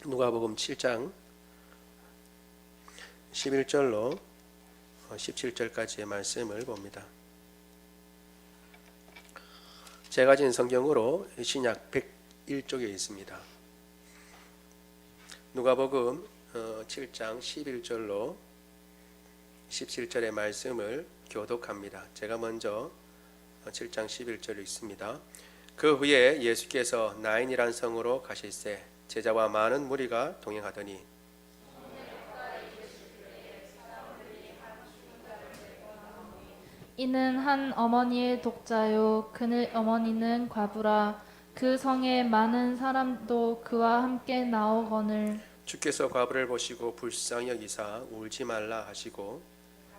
누가복음 7장 11절로 17절까지의 말씀을 봅니다. 제가 가진 성경으로 신약 101쪽에 있습니다. 누가복음 7장 11절로 17절의 말씀을 교독합니다. 제가 먼저 7장 11절을 읽습니다. 그 후에 예수께서 나인이란 성으로 가실새 제자와 많은 무리가 동행하더니 이는 한 어머니의 독자요 그의 어머니는 과부라. 그 성에 많은 사람도 그와 함께 나오거늘 주께서 과부를 보시고 불쌍히 여기사 울지 말라 하시고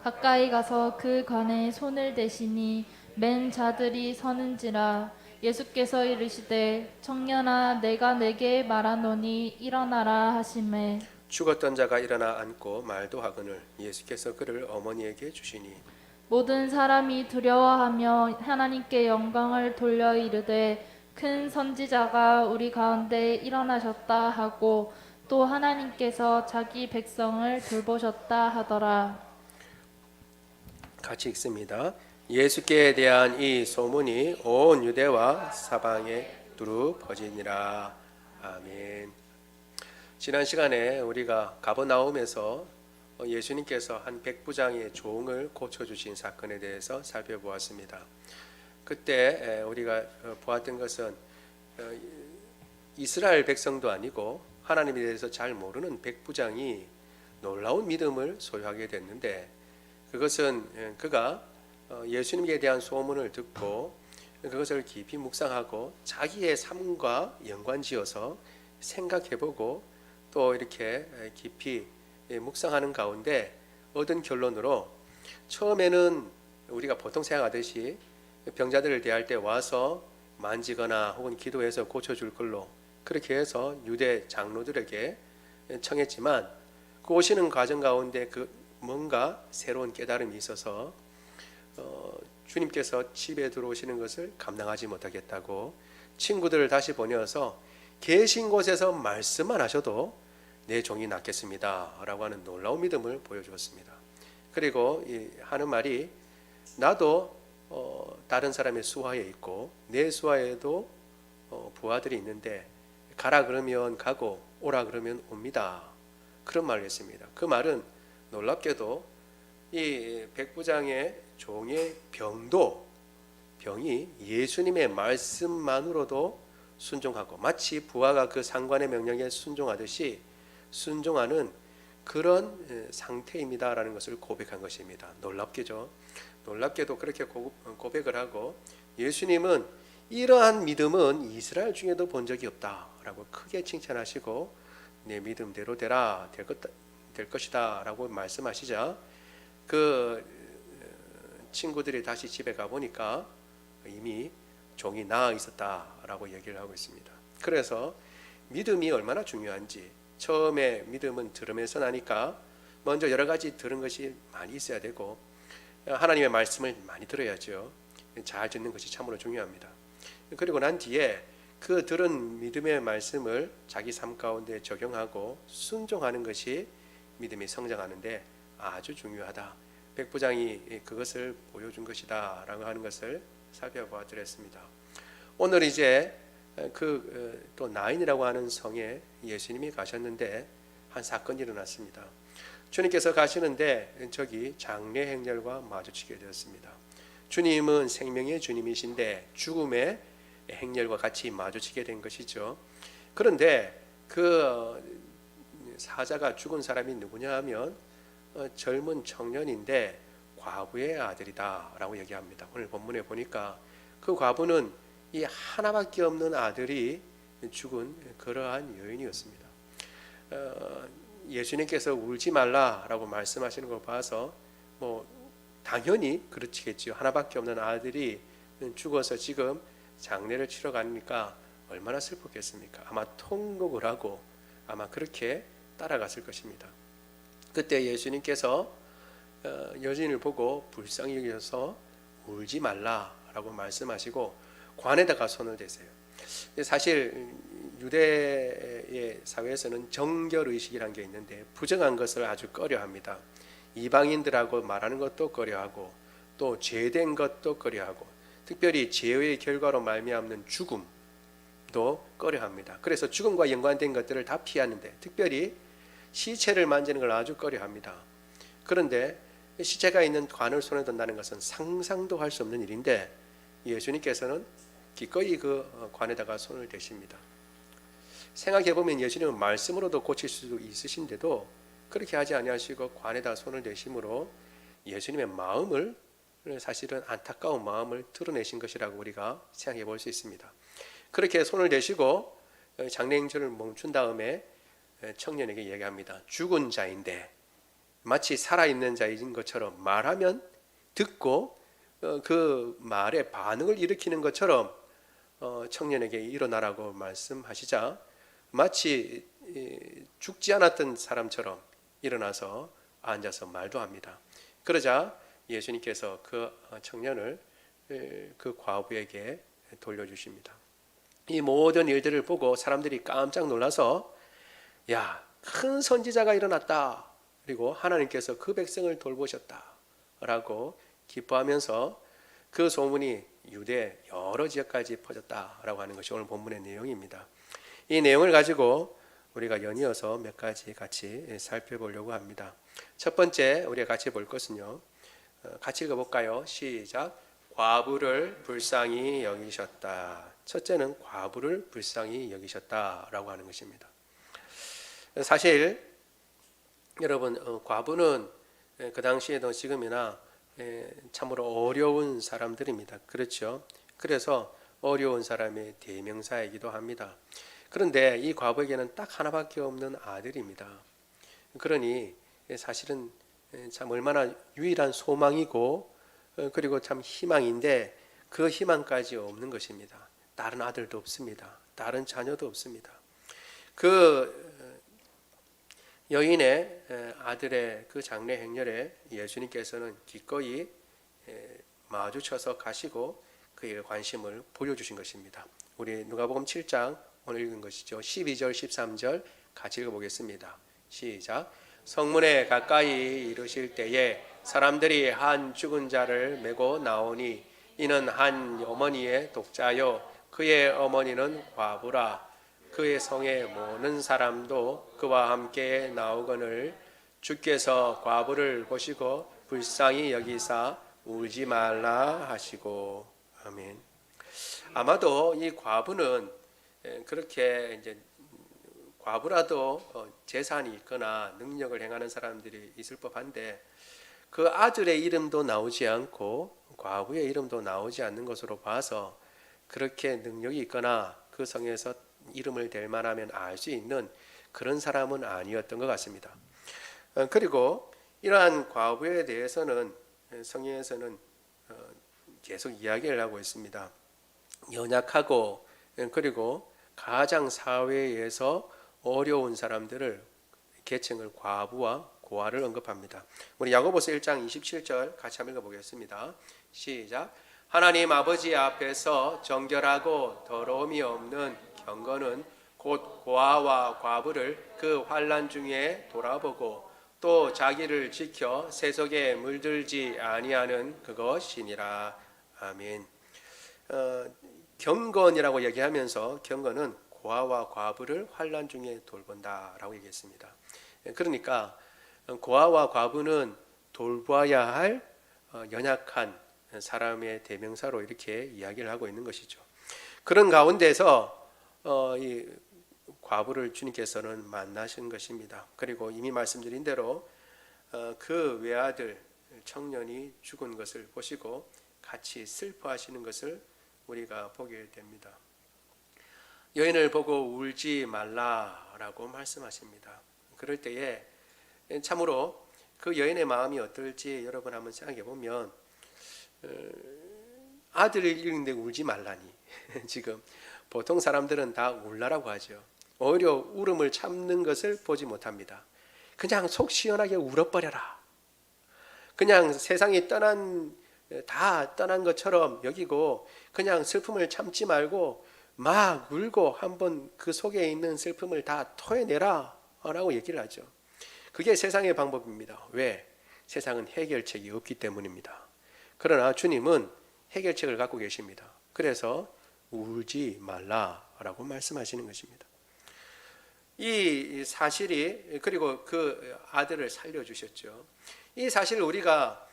가까이 가서 그 관에 손을 대시니 맨 자들이 서는지라. 예수께서 이르시되 청년아 내가 내게 말하노니 일어나라 하시매 죽었던 자가 일어나 앉고 말도 하거늘 예수께서 그를 어머니에게 주시니 모든 사람이 두려워하며 하나님께 영광을 돌려 이르되 큰 선지자가 우리 가운데 일어나셨다 하고 또 하나님께서 자기 백성을 돌보셨다 하더라. 같이 읽습니다. 예수께 대한 이 소문이 온 유대와 사방에 두루 퍼지니라. 아멘. 지난 시간에 우리가 가버나움에서 예수님께서 한 백부장의 종을 고쳐주신 사건에 대해서 살펴보았습니다. 그때 우리가 보았던 것은 이스라엘 백성도 아니고 하나님에 대해서 잘 모르는 백부장이 놀라운 믿음을 소유하게 됐는데, 그것은 그가 예수님에 대한 소문을 듣고 그것을 깊이 묵상하고 자기의 삶과 연관지어서 생각해보고 또 이렇게 깊이 묵상하는 가운데 얻은 결론으로, 처음에는 우리가 보통 생각하듯이 병자들을 대할 때 와서 만지거나 혹은 기도해서 고쳐줄 걸로 그렇게 해서 유대 장로들에게 청했지만, 그 오시는 과정 가운데 그 뭔가 새로운 깨달음이 있어서 주님께서 집에 들어오시는 것을 감당하지 못하겠다고 친구들을 다시 보내어서 계신 곳에서 말씀만 하셔도 내 종이 낫겠습니다 라고 하는 놀라운 믿음을 보여주었습니다. 그리고 하는 말이, 나도 다른 사람의 수하에 있고 내 수하에도 부하들이 있는데 가라 그러면 가고 오라 그러면 옵니다. 그런 말을 했습니다. 그 말은 놀랍게도 이 백부장의 종의 병이 예수님의 말씀만으로도 순종하고, 마치 부하가 그 상관의 명령에 순종하듯이 순종하는 그런 상태입니다라는 것을 고백한 것입니다. 놀랍게도 그렇게 고백을 하고, 예수님은 이러한 믿음은 이스라엘 중에도 본 적이 없다라고 크게 칭찬하시고, 내 믿음대로 되라, 될 것이다 라고 말씀하시자 그 친구들이 다시 집에 가보니까 이미 종이 나아 있었다라고 얘기를 하고 있습니다. 그래서 믿음이 얼마나 중요한지, 처음에 믿음은 들으면서 나니까 먼저 여러 가지 들은 것이 많이 있어야 되고 하나님의 말씀을 많이 들어야죠. 잘 듣는 것이 참으로 중요합니다. 그리고 난 뒤에 그 들은 믿음의 말씀을 자기 삶 가운데 적용하고 순종하는 것이 믿음이 성장하는데 아주 중요하다. 백부장이 그것을 보여준 것이다 라고 하는 것을 살펴보았습니다. 오늘 이제 또 나인이라고 하는 성에 예수님이 가셨는데 한 사건이 일어났습니다. 주님께서 가시는데 저기 장례 행렬과 마주치게 되었습니다. 주님은 생명의 주님이신데 죽음의 행렬과 같이 마주치게 된 것이죠. 그런데 그 사자가 죽은 사람이 누구냐 하면 젊은 청년인데 과부의 아들이다 라고 얘기합니다. 오늘 본문에 보니까 그 과부는 이 하나밖에 없는 아들이 죽은 그러한 여인이었습니다. 예수님께서 울지 말라라고 말씀하시는 걸 봐서 당연히 그렇겠지요. 하나밖에 없는 아들이 죽어서 지금 장례를 치러 가니까 얼마나 슬펐겠습니까? 아마 통곡을 하고 아마 그렇게 따라갔을 것입니다. 그때 예수님께서 여인을 보고 불쌍히 여기셔서 울지 말라라고 말씀하시고 관에다가 손을 대세요. 사실 유대의 사회에서는 정결의식이라는 게 있는데 부정한 것을 아주 꺼려합니다. 이방인들하고 말하는 것도 꺼려하고 또 죄된 것도 꺼려하고 특별히 죄의 결과로 말미암는 죽음도 꺼려합니다. 그래서 죽음과 연관된 것들을 다 피하는데 특별히 시체를 만지는 걸 아주 꺼려합니다. 그런데 시체가 있는 관을 손에 든다는 것은 상상도 할 수 없는 일인데 예수님께서는 기꺼이 그 관에다가 손을 대십니다. 생각해 보면 예수님은 말씀으로도 고칠 수도 있으신데도 그렇게 하지 아니하시고 관에다 손을 대심으로 예수님의 마음을 사실은 안타까운 마음을 드러내신 것이라고 우리가 생각해 볼 수 있습니다. 그렇게 손을 대시고 장례행전을 멈춘 다음에 청년에게 얘기합니다. 죽은 자인데 마치 살아있는 자인 것처럼 말하면 듣고 그 말에 반응을 일으키는 것처럼 청년에게 일어나라고 말씀하시자 마치 죽지 않았던 사람처럼 일어나서 앉아서 말도 합니다. 그러자 예수님께서 그 청년을 그 과부에게 돌려주십니다. 이 모든 일들을 보고 사람들이 깜짝 놀라서 야, 큰 선지자가 일어났다. 그리고 하나님께서 그 백성을 돌보셨다. 라고 기뻐하면서 그 소문이 유대 여러 지역까지 퍼졌다라고 하는 것이 오늘 본문의 내용입니다. 이 내용을 가지고 우리가 연이어서 몇 가지 같이 살펴보려고 합니다. 첫 번째 우리가 같이 볼 것은요. 같이 읽어볼까요? 시작. 과부를 불쌍히 여기셨다. 첫째는 과부를 불쌍히 여기셨다라고 하는 것입니다. 사실 여러분 과부는 그 당시에도 지금이나 참으로 어려운 사람들입니다. 그렇죠? 그래서 어려운 사람의 대명사이기도 합니다. 그런데 이 과부에게는 딱 하나밖에 없는 아들입니다. 그러니 사실은 참 얼마나 유일한 소망이고 그리고 참 희망인데 그 희망까지 없는 것입니다. 다른 아들도 없습니다. 다른 자녀도 없습니다. 그 여인의 아들의 그 장례 행렬에 예수님께서는 기꺼이 마주쳐서 가시고 그에게 관심을 보여주신 것입니다. 우리 누가복음 7장 오늘 읽은 것이죠. 12절 13절 같이 읽어보겠습니다. 시작. 성문에 가까이 이르실 때에 사람들이 한 죽은 자를 메고 나오니 이는 한 어머니의 독자요 그의 어머니는 과부라. 그의 성에 모는 사람도 그와 함께 나오거늘 주께서 과부를 보시고 불쌍히 여기사 울지 말라 하시고. 아멘. 아마도 이 과부는 그렇게 이제 과부라도 재산이 있거나 능력을 행하는 사람들이 있을 법한데 그 아들의 이름도 나오지 않고 과부의 이름도 나오지 않는 것으로 봐서 그렇게 능력이 있거나 그 성에서 이름을 댈 만하면 알 수 있는 그런 사람은 아니었던 것 같습니다. 그리고 이러한 과부에 대해서는 성경에서는 계속 이야기를 하고 있습니다. 연약하고 그리고 가장 사회에서 어려운 사람들을 계층을 과부와 고아를 언급합니다. 우리 야고보서 1장 27절 같이 한번 읽어보겠습니다. 시작. 하나님 아버지 앞에서 정결하고 더러움이 없는 경건은 곧 고아와 과부를 그 환난 중에 돌아보고 또 자기를 지켜 세속에 물들지 아니하는 그것이니라. 아멘. 경건이라고 얘기하면서 경건은 고아와 과부를 환난 중에 돌본다라고 얘기했습니다. 그러니까 고아와 과부는 돌봐야 할 연약한 사람의 대명사로 이렇게 이야기를 하고 있는 것이죠. 그런 가운데서 이 과부를 주님께서는 만나신 것입니다. 그리고 이미 말씀드린 대로 그 외아들 청년이 죽은 것을 보시고 같이 슬퍼하시는 것을 우리가 보게 됩니다. 여인을 보고 울지 말라라고 말씀하십니다. 그럴 때에 참으로 그 여인의 마음이 어떨지 여러분 한번 생각해 보면 아들을 잃는데 울지 말라니 지금 보통 사람들은 다 울라라고 하죠. 오히려 울음을 참는 것을 보지 못합니다. 그냥 속 시원하게 울어버려라. 그냥 세상이 다 떠난 것처럼 여기고 그냥 슬픔을 참지 말고 막 울고 한번 그 속에 있는 슬픔을 다 토해내라 라고 얘기를 하죠. 그게 세상의 방법입니다. 왜? 세상은 해결책이 없기 때문입니다. 그러나 주님은 해결책을 갖고 계십니다. 그래서 울지 말라라고 말씀하시는 것입니다. 이 사실이, 그리고 그 아들을 살려주셨죠. 이 사실을 우리가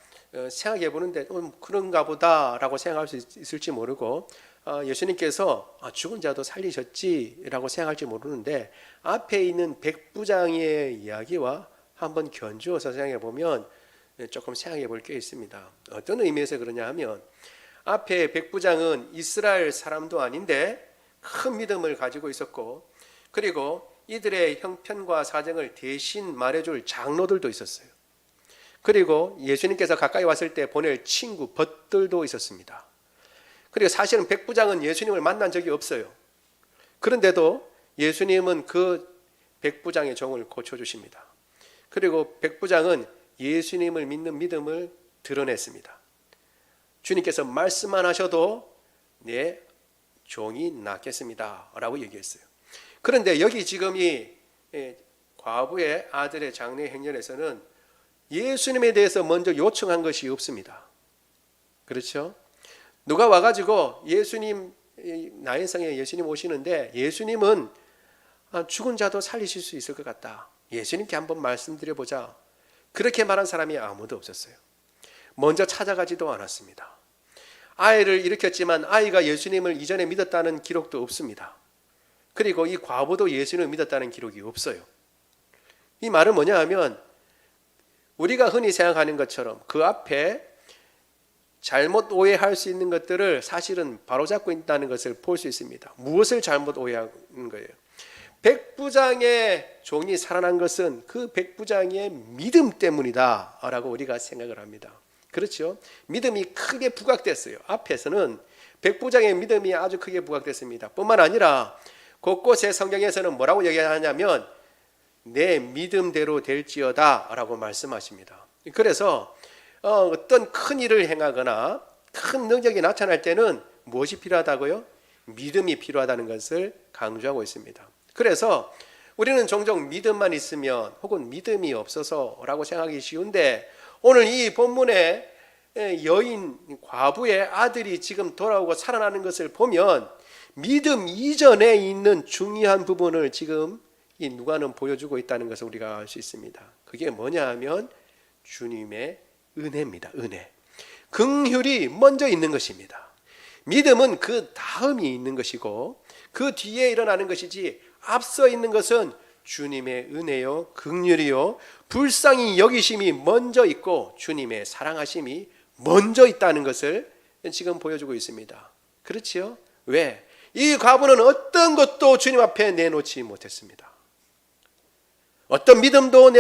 생각해 보는데 그런가 보다라고 생각할 수 있을지 모르고, 예수님께서 죽은 자도 살리셨지라고 생각할지 모르는데, 앞에 있는 백부장의 이야기와 한번 견주어서 생각해 보면 조금 생각해 볼 게 있습니다. 어떤 의미에서 그러냐 하면, 앞에 백부장은 이스라엘 사람도 아닌데 큰 믿음을 가지고 있었고, 그리고 이들의 형편과 사정을 대신 말해줄 장로들도 있었어요. 그리고 예수님께서 가까이 왔을 때 보낼 친구 벗들도 있었습니다. 그리고 사실은 백부장은 예수님을 만난 적이 없어요. 그런데도 예수님은 그 백부장의 종을 고쳐주십니다. 그리고 백부장은 예수님을 믿는 믿음을 드러냈습니다. 주님께서 말씀만 하셔도 내 종이 낫겠습니다 라고 얘기했어요. 그런데 여기 지금 이 과부의 아들의 장례 행렬에서는 예수님에 대해서 먼저 요청한 것이 없습니다. 그렇죠? 누가 와가지고 예수님, 나인성에 예수님 오시는데 예수님은 죽은 자도 살리실 수 있을 것 같다, 예수님께 한번 말씀드려보자, 그렇게 말한 사람이 아무도 없었어요. 먼저 찾아가지도 않았습니다. 아이를 일으켰지만 아이가 예수님을 이전에 믿었다는 기록도 없습니다. 그리고 이 과부도 예수님을 믿었다는 기록이 없어요. 이 말은 뭐냐 하면, 우리가 흔히 생각하는 것처럼 그 앞에 잘못 오해할 수 있는 것들을 사실은 바로잡고 있다는 것을 볼 수 있습니다. 무엇을 잘못 오해하는 거예요? 백부장의 종이 살아난 것은 그 백부장의 믿음 때문이다 라고 우리가 생각을 합니다. 그렇죠? 믿음이 크게 부각됐어요. 앞에서는 백부장의 믿음이 아주 크게 부각됐습니다. 뿐만 아니라 곳곳에 성경에서는 뭐라고 얘기하냐면 내 믿음대로 될지어다 라고 말씀하십니다. 그래서 어떤 큰 일을 행하거나 큰 능력이 나타날 때는 무엇이 필요하다고요? 믿음이 필요하다는 것을 강조하고 있습니다. 그래서 우리는 종종 믿음만 있으면 혹은 믿음이 없어서라고 생각하기 쉬운데, 오늘 이 본문에 여인 과부의 아들이 지금 돌아오고 살아나는 것을 보면 믿음 이전에 있는 중요한 부분을 지금 이 누가는 보여주고 있다는 것을 우리가 알 수 있습니다. 그게 뭐냐 하면 주님의 은혜입니다. 은혜. 긍휼이 먼저 있는 것입니다. 믿음은 그 다음이 있는 것이고 그 뒤에 일어나는 것이지, 앞서 있는 것은 주님의 은혜요, 긍휼이요, 불쌍히 여기심이 먼저 있고 주님의 사랑하심이 먼저 있다는 것을 지금 보여주고 있습니다. 그렇지요? 왜? 이 과부는 어떤 것도 주님 앞에 내놓지 못했습니다. 어떤 믿음도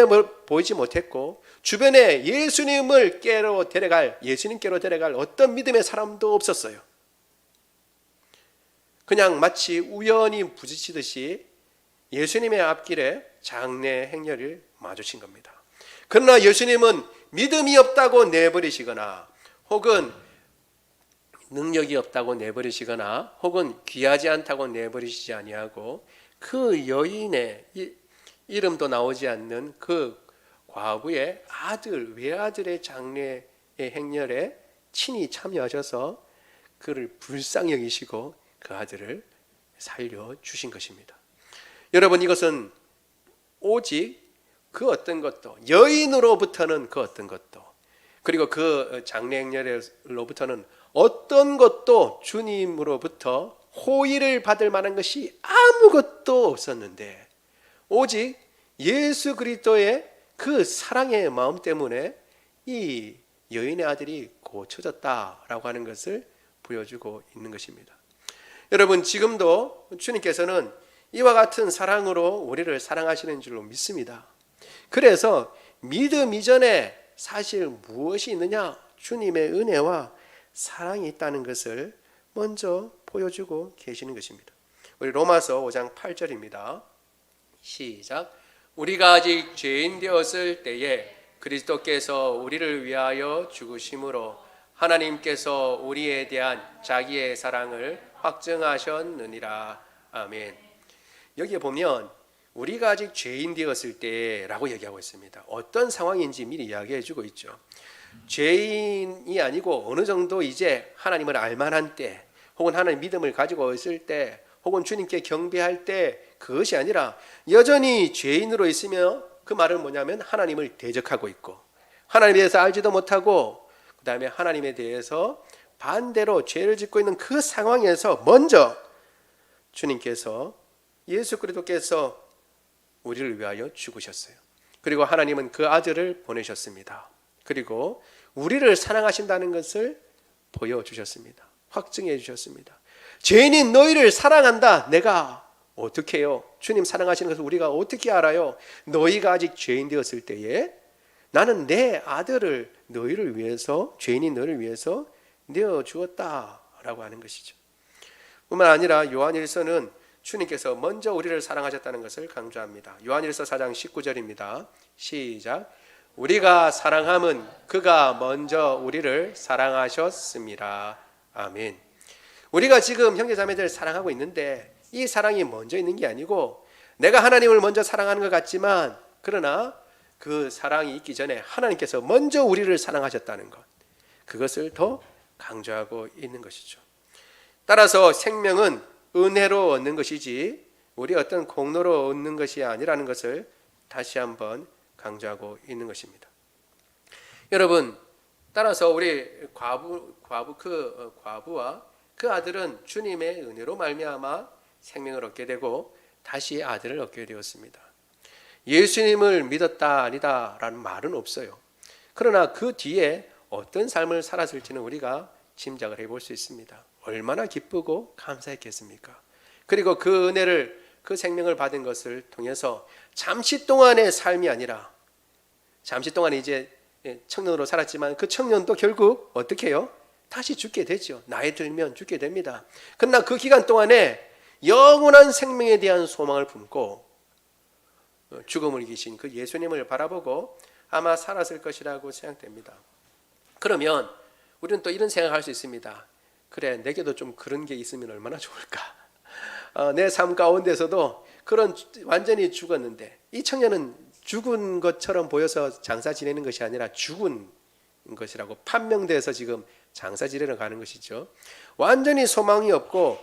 보이지 못했고, 주변에 예수님께로 데려갈 어떤 믿음의 사람도 없었어요. 그냥 마치 우연히 부딪히듯이 예수님의 앞길에 장례 행렬을 마주친 겁니다. 그러나 예수님은 믿음이 없다고 내버리시거나, 혹은 능력이 없다고 내버리시거나, 혹은 귀하지 않다고 내버리시지 아니하고, 그 여인의 이름도 나오지 않는 그 과부의 아들, 외아들의 장례의 행렬에 친히 참여하셔서 그를 불쌍히 여기시고 그 아들을 살려주신 것입니다. 여러분, 이것은 오직 그 어떤 것도, 여인으로부터는 그 어떤 것도, 그리고 그 장례 행렬로부터는 어떤 것도 주님으로부터 호의를 받을 만한 것이 아무것도 없었는데, 오직 예수 그리스도의 그 사랑의 마음 때문에 이 여인의 아들이 고쳐졌다라고 하는 것을 보여주고 있는 것입니다. 여러분, 지금도 주님께서는 이와 같은 사랑으로 우리를 사랑하시는 줄로 믿습니다. 그래서 믿음 이전에 사실 무엇이 있느냐? 주님의 은혜와 사랑이 있다는 것을 먼저 보여주고 계시는 것입니다. 우리 로마서 5장 8절입니다. 시작. 우리가 아직 죄인 되었을 때에 그리스도께서 우리를 위하여 죽으심으로 하나님께서 우리에 대한 자기의 사랑을 확증하셨느니라. 아멘. 여기에 보면 우리가 아직 죄인 되었을 때라고 얘기하고 있습니다. 어떤 상황인지 미리 이야기해 주고 있죠. 죄인이 아니고 어느 정도 이제 하나님을 알만한 때, 혹은 하나님 믿음을 가지고 있을 때, 혹은 주님께 경배할 때, 그것이 아니라 여전히 죄인으로 있으며, 그 말은 뭐냐면 하나님을 대적하고 있고 하나님에 대해서 알지도 못하고 그 다음에 하나님에 대해서 반대로 죄를 짓고 있는 그 상황에서 먼저 주님께서, 예수 그리스도께서 우리를 위하여 죽으셨어요. 그리고 하나님은 그 아들을 보내셨습니다. 그리고 우리를 사랑하신다는 것을 보여주셨습니다. 확증해 주셨습니다. 죄인인 너희를 사랑한다. 내가 어떻게 해요? 주님 사랑하시는 것을 우리가 어떻게 알아요? 너희가 아직 죄인 되었을 때에 나는 내 아들을 너희를 위해서, 죄인인 너희를 위해서 내어주었다라고 하는 것이죠. 뿐만 아니라 요한일서는 주님께서 먼저 우리를 사랑하셨다는 것을 강조합니다. 요한일서 4장 19절입니다. 시작. 우리가 사랑함은 그가 먼저 우리를 사랑하셨습니다. 아멘. 우리가 지금 형제자매들 사랑하고 있는데 이 사랑이 먼저 있는 게 아니고, 내가 하나님을 먼저 사랑하는 것 같지만 그러나 그 사랑이 있기 전에 하나님께서 먼저 우리를 사랑하셨다는 것, 그것을 더 강조하고 있는 것이죠. 따라서 생명은 은혜로 얻는 것이지 우리 어떤 공로로 얻는 것이 아니라는 것을 다시 한번 강조하고 있는 것입니다. 여러분, 따라서 우리 과부와 그 아들은 주님의 은혜로 말미암아 생명을 얻게 되고 다시 아들을 얻게 되었습니다. 예수님을 믿었다 아니다 라는 말은 없어요. 그러나 그 뒤에 어떤 삶을 살았을지는 우리가 짐작을 해볼 수 있습니다. 얼마나 기쁘고 감사했겠습니까? 그리고 그 은혜를, 그 생명을 받은 것을 통해서 잠시 동안의 삶이 아니라, 잠시 동안 이제 청년으로 살았지만 그 청년도 결국 어떻게 해요? 다시 죽게 되죠. 나이 들면 죽게 됩니다. 그러나 그 기간 동안에 영원한 생명에 대한 소망을 품고 죽음을 이기신 그 예수님을 바라보고 아마 살았을 것이라고 생각됩니다. 그러면 우리는 또 이런 생각할 수 있습니다. 그래, 내게도 좀 그런 게 있으면 얼마나 좋을까. 내 삶 가운데서도 그런, 완전히 죽었는데 이 청년은 죽은 것처럼 보여서 장사 지내는 것이 아니라 죽은 것이라고 판명돼서 지금 장사 지내러 가는 것이죠. 완전히 소망이 없고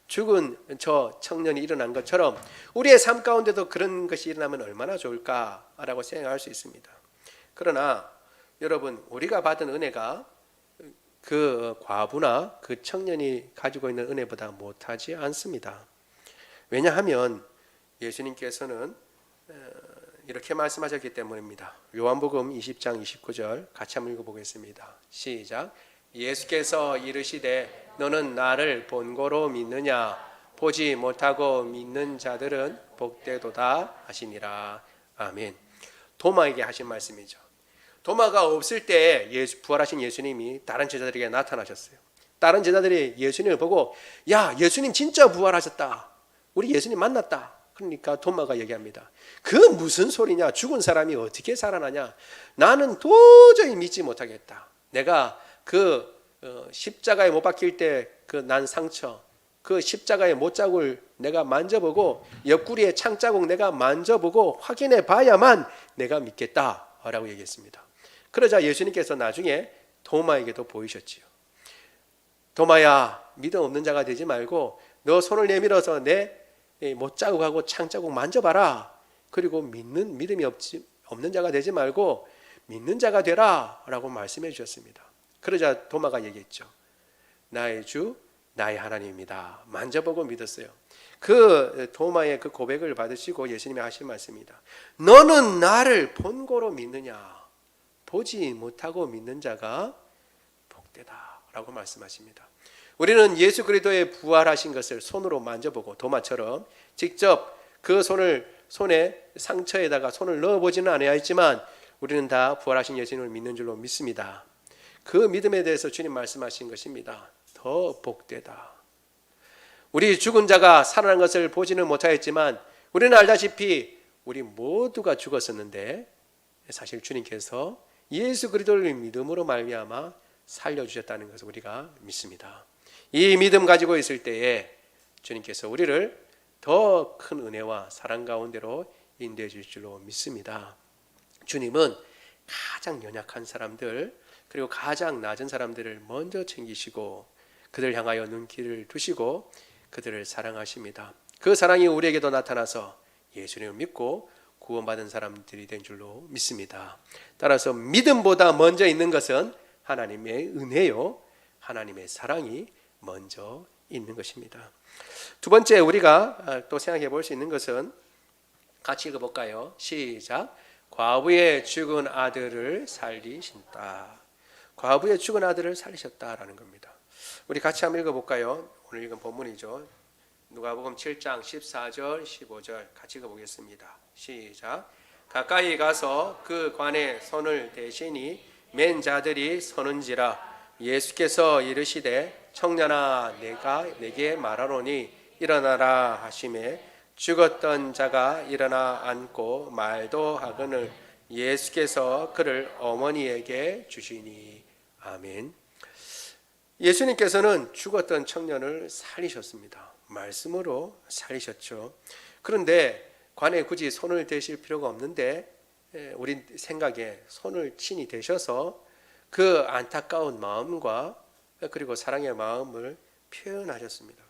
죽은 저 청년이 일어난 것처럼 우리의 삶 가운데도 그런 것이 일어나면 얼마나 좋을까라고 생각할 수 있습니다. 그러나 여러분, 우리가 받은 은혜가 그 과부나 그 청년이 가지고 있는 은혜보다 못하지 않습니다. 왜냐하면 예수님께서는 이렇게 말씀하셨기 때문입니다. 요한복음 20장 29절 같이 한번 읽어보겠습니다. 시작. 예수께서 이르시되 너는 나를 본고로 믿느냐? 보지 못하고 믿는 자들은 복되도다 하시니라. 아멘. 도마에게 하신 말씀이죠. 도마가 없을 때 부활하신 예수님이 다른 제자들에게 나타나셨어요. 다른 제자들이 예수님을 보고, 야, 예수님 진짜 부활하셨다. 우리 예수님 만났다. 그러니까 도마가 얘기합니다. 그 무슨 소리냐? 죽은 사람이 어떻게 살아나냐? 나는 도저히 믿지 못하겠다. 내가 그 십자가에 못 박힐 때 그 난 상처, 그 십자가의 못자국을 내가 만져보고 옆구리의 창자국 내가 만져보고 확인해 봐야만 내가 믿겠다라고 얘기했습니다. 그러자 예수님께서 나중에 도마에게도 보이셨지요. 도마야, 믿음 없는 자가 되지 말고 너 손을 내밀어서 내 못자국하고 창자국 만져봐라. 그리고 믿음이 없는 자가 되지 말고 믿는 자가 되라 라고 말씀해 주셨습니다. 그러자 도마가 얘기했죠. 나의 주, 나의 하나님입니다. 만져보고 믿었어요. 그 도마의 그 고백을 받으시고 예수님이 하신 말씀입니다. 너는 나를 본고로 믿느냐? 보지 못하고 믿는 자가 복되다 라고 말씀하십니다. 우리는 예수 그리스도의 부활하신 것을 손으로 만져보고 도마처럼 직접 그 손에 상처에다가 손을 넣어보지는 않아야 했지만 우리는 다 부활하신 예수님을 믿는 줄로 믿습니다. 그 믿음에 대해서 주님 말씀하신 것입니다. 더 복되다. 우리 죽은 자가 살아난 것을 보지는 못하였지만 우리는 알다시피 우리 모두가 죽었었는데 사실 주님께서 예수 그리스도를 믿음으로 말미암아 살려주셨다는 것을 우리가 믿습니다. 이 믿음 가지고 있을 때에 주님께서 우리를 더 큰 은혜와 사랑 가운데로 인도해 주실 줄로 믿습니다. 주님은 가장 연약한 사람들, 그리고 가장 낮은 사람들을 먼저 챙기시고 그들 향하여 눈길을 두시고 그들을 사랑하십니다. 그 사랑이 우리에게도 나타나서 예수님을 믿고 구원받은 사람들이 된 줄로 믿습니다. 따라서 믿음보다 먼저 있는 것은 하나님의 은혜요, 하나님의 사랑이 먼저 있는 것입니다. 두 번째 우리가 또 생각해 볼 수 있는 것은, 같이 읽어볼까요? 시작. 과부의 죽은 아들을 살리신다. 과부의 죽은 아들을 살리셨다라는 겁니다. 우리 같이 한번 읽어볼까요? 오늘 읽은 본문이죠. 누가복음 7장 14절 15절 같이 읽어보겠습니다. 시작. 가까이 가서 그 관에 손을 대시니 맨 자들이 서는지라. 예수께서 이르시되 청년아 내가 내게 말하노니 일어나라 하시매 죽었던 자가 일어나 앉고 말도 하거늘 예수께서 그를 어머니에게 주시니. 아멘. 예수님께서는 죽었던 청년을 살리셨습니다. 말씀으로 살리셨죠. 그런데 관에 굳이 손을 대실 필요가 없는데 우리 생각에 손을 친히 대셔서 그 안타까운 마음과 그리고 사랑의 마음을 표현하셨습니다.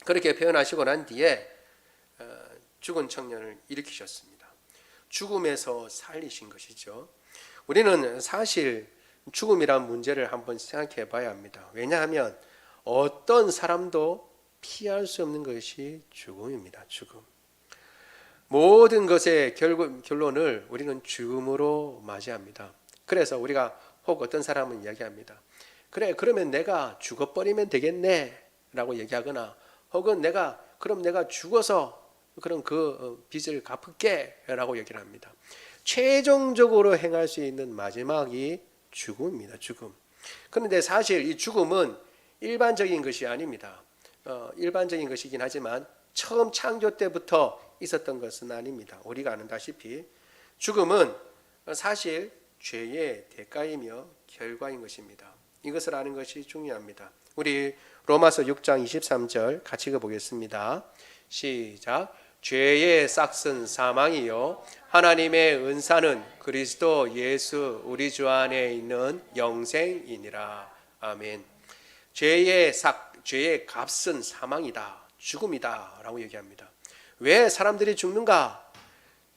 그렇게 표현하시고 난 뒤에 죽은 청년을 일으키셨습니다. 죽음에서 살리신 것이죠. 우리는 사실 죽음이란 문제를 한번 생각해 봐야 합니다. 왜냐하면 어떤 사람도 피할 수 없는 것이 죽음입니다. 죽음. 모든 것의 결론을 우리는 죽음으로 맞이합니다. 그래서 우리가 혹 어떤 사람은 이야기합니다. 그래, 그러면 내가 죽어버리면 되겠네 라고 얘기하거나, 혹은 그럼 내가 죽어서 그럼 그 빚을 갚을게 라고 얘기를 합니다. 최종적으로 행할 수 있는 마지막이 죽음입니다. 죽음. 그런데 사실 이 죽음은 일반적인 것이 아닙니다. 일반적인 것이긴 하지만 처음 창조 때부터 있었던 것은 아닙니다. 우리가 아는다시피 죽음은 사실 죄의 대가이며 결과인 것입니다. 이것을 아는 것이 중요합니다. 우리 로마서 6장 23절 같이 읽어보겠습니다. 시작. 죄의 싹은 사망이요 하나님의 은사는 그리스도 예수 우리 주 안에 있는 영생이니라. 아멘. 죄의 값은 사망이다, 죽음이다 라고 얘기합니다. 왜 사람들이 죽는가?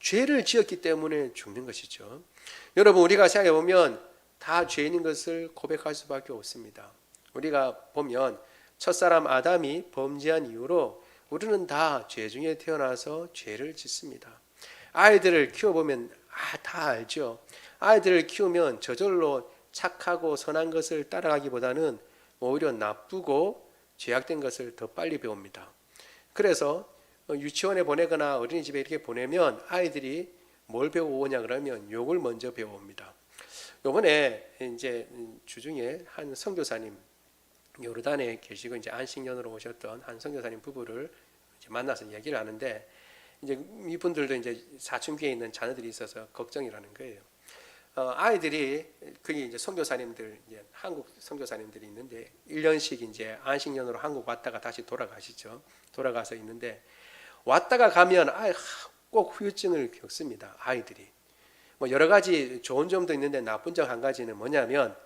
죄를 지었기 때문에 죽는 것이죠. 여러분, 우리가 생각해 보면 다 죄인인 것을 고백할 수밖에 없습니다. 우리가 보면 첫사람 아담이 범죄한 이후로 우리는 다 죄 중에 태어나서 죄를 짓습니다. 아이들을 키워보면 다 알죠. 아이들을 키우면 저절로 착하고 선한 것을 따라가기보다는 오히려 나쁘고 죄악된 것을 더 빨리 배웁니다. 그래서 유치원에 보내거나 어린이집에 이렇게 보내면 아이들이 뭘 배워오냐 그러면 욕을 먼저 배워옵니다. 요번에 이제 주중에 한 선교사님, 요르단에 계시고 이제 안식년으로 오셨던 한 선교사님 부부를 이제 만나서 이야기를 하는데, 이제 이분들도 이제 사춘기에 있는 자녀들이 있어서 걱정이라는 거예요. 아이들이 그게 이제 선교사님들, 이제 한국 선교사님들이 있는데 1년씩 이제 안식년으로 한국 왔다가 다시 돌아가시죠. 돌아가서 있는데 왔다가 가면 꼭 후유증을 겪습니다. 아이들이. 뭐 여러 가지 좋은 점도 있는데 나쁜 점 한 가지는 뭐냐면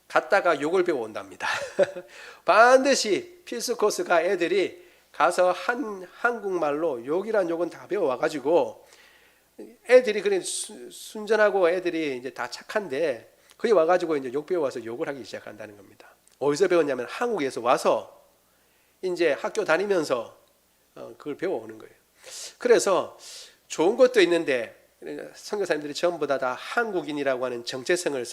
갔다가 욕을 배워온답니다. 반드시 필수 코스가 애들이 가서 한국말로 욕이란 욕은 다 배워와가지고 애들이 그래 순전하고 애들이 이제 다 착한데 거기 와가지고 이제 욕 배워와서 욕을 하기 시작한다는 겁니다. 어디서 배웠냐면 한국에서 와서 이제 학교 다니면서 그걸 배워오는 거예요. 그래서 좋은 것도 있는데 선교사님들이 전부 다 한국인이라고 하는 정체성을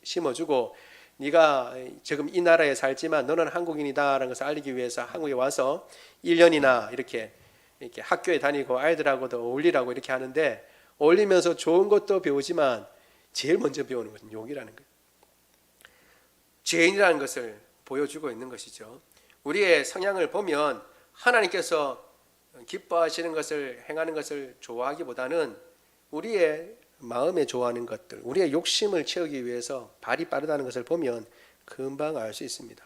심어주고, 네가 지금 이 나라에 살지만 너는 한국인이다라는 것을 알리기 위해서 한국에 와서 1년이나 이렇게 학교에 다니고 아이들하고도 어울리라고 이렇게 하는데, 어울리면서 좋은 것도 배우지만 제일 먼저 배우는 것은 욕이라는 거예요. 죄인이라는 것을 보여주고 있는 것이죠. 우리의 성향을 보면 하나님께서 기뻐하시는 것을 행하는 것을 좋아하기보다는 우리의 마음에 좋아하는 것들, 우리의 욕심을 채우기 위해서 발이 빠르다는 것을 보면 금방 알 수 있습니다.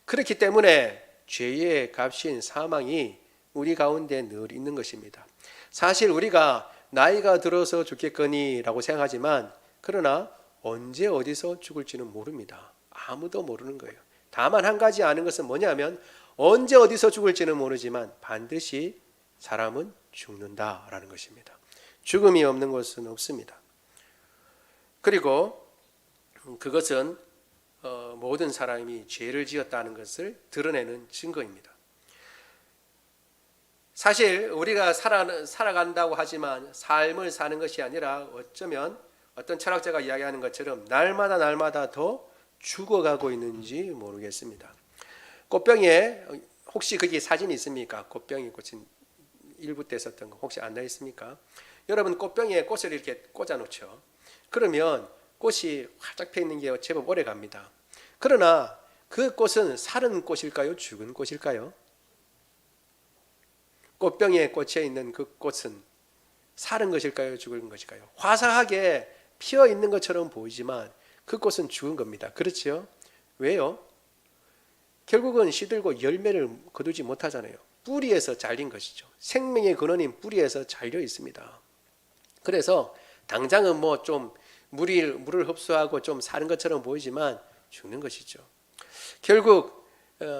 그렇기 때문에 죄의 값인 사망이 우리 가운데 늘 있는 것입니다. 사실 우리가 나이가 들어서 죽겠거니라고 생각하지만 그러나 언제 어디서 죽을지는 모릅니다. 아무도 모르는 거예요. 다만 한 가지 아는 것은 뭐냐면 언제 어디서 죽을지는 모르지만 반드시 사람은 죽는다라는 것입니다. 죽음이 없는 것은 없습니다. 그리고 그것은 모든 사람이 죄를 지었다는 것을 드러내는 증거입니다. 사실 우리가 살아간다고 하지만 삶을 사는 것이 아니라 어쩌면 어떤 철학자가 이야기하는 것처럼 날마다 더 죽어가고 있는지 모르겠습니다. 꽃병에 혹시 거기 사진이 있습니까? 꽃병이 꽂힌 1부 때 썼던 거 혹시 안 나 있습니까? 여러분 꽃병에 꽃을 이렇게 꽂아 놓죠. 그러면 꽃이 활짝 펴 있는 게 제법 오래 갑니다. 그러나 그 꽃은 살은 꽃일까요? 죽은 꽃일까요? 꽃병에 꽂혀 있는 그 꽃은 살은 것일까요? 죽은 것일까요? 화사하게 피어 있는 것처럼 보이지만 그 꽃은 죽은 겁니다. 그렇지요? 왜요? 결국은 시들고 열매를 거두지 못하잖아요. 뿌리에서 잘린 것이죠. 생명의 근원인 뿌리에서 잘려 있습니다. 그래서 당장은 뭐 좀 물을 흡수하고 좀 사는 것처럼 보이지만 죽는 것이죠. 결국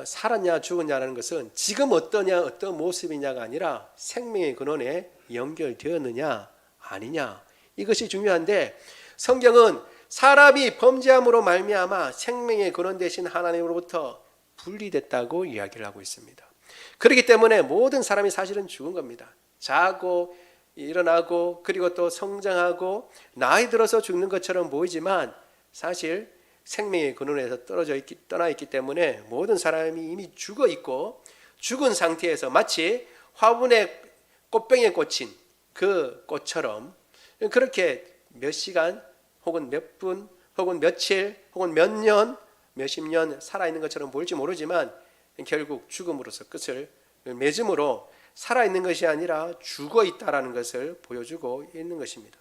살았냐 죽었냐라는 것은 지금 어떠냐 어떤 모습이냐가 아니라 생명의 근원에 연결되었느냐 아니냐 이것이 중요한데 성경은 사람이 범죄함으로 말미암아 생명의 근원 되신 하나님으로부터 분리됐다고 이야기를 하고 있습니다. 그렇기 때문에 모든 사람이 사실은 죽은 겁니다. 자고 일어나고 그리고 또 성장하고 나이 들어서 죽는 것처럼 보이지만 사실 생명의 근원에서 떠나 있기 때문에 모든 사람이 이미 죽어 있고 죽은 상태에서 마치 화분에 꽃병에 꽂힌 그 꽃처럼 그렇게 몇 시간 혹은 몇 분 혹은 며칠 혹은 몇 년 몇십 년 살아있는 것처럼 보일지 모르지만 결국 죽음으로써 끝을 맺음으로 살아있는 것이 아니라 죽어 있다라는 것을 보여주고 있는 것입니다.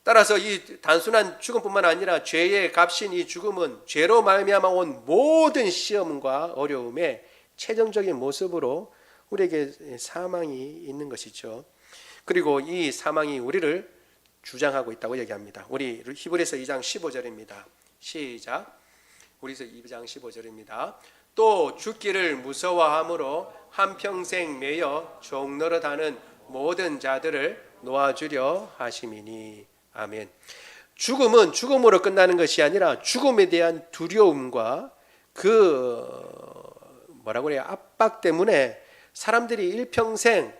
따라서 이 단순한 죽음뿐만 아니라 죄의 값인 이 죽음은 죄로 말미암아 온 모든 시험과 어려움의 최종적인 모습으로 우리에게 사망이 있는 것이죠. 그리고 이 사망이 우리를 주장하고 있다고 얘기합니다. 우리 히브리서 2장 15절입니다. 시작. 우리서 2장 15절입니다. 또 죽기를 무서워함으로 한평생 매여 종노릇하는 모든 자들을 놓아주려 하심이니. 아멘. 죽음은 죽음으로 끝나는 것이 아니라 죽음에 대한 두려움과 뭐라고 해야 압박 때문에 사람들이 일평생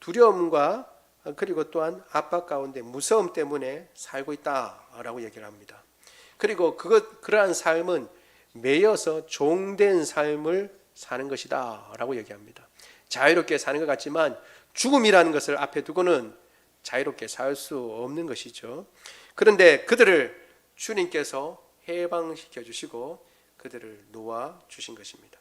두려움과 그리고 또한 압박 가운데 무서움 때문에 살고 있다라고 얘기를 합니다. 그리고 그러한 삶은 매여서 종된 삶을 사는 것이다 라고 얘기합니다. 자유롭게 사는 것 같지만 죽음이라는 것을 앞에 두고는 자유롭게 살 수 없는 것이죠. 그런데 그들을 주님께서 해방시켜 주시고 그들을 놓아 주신 것입니다.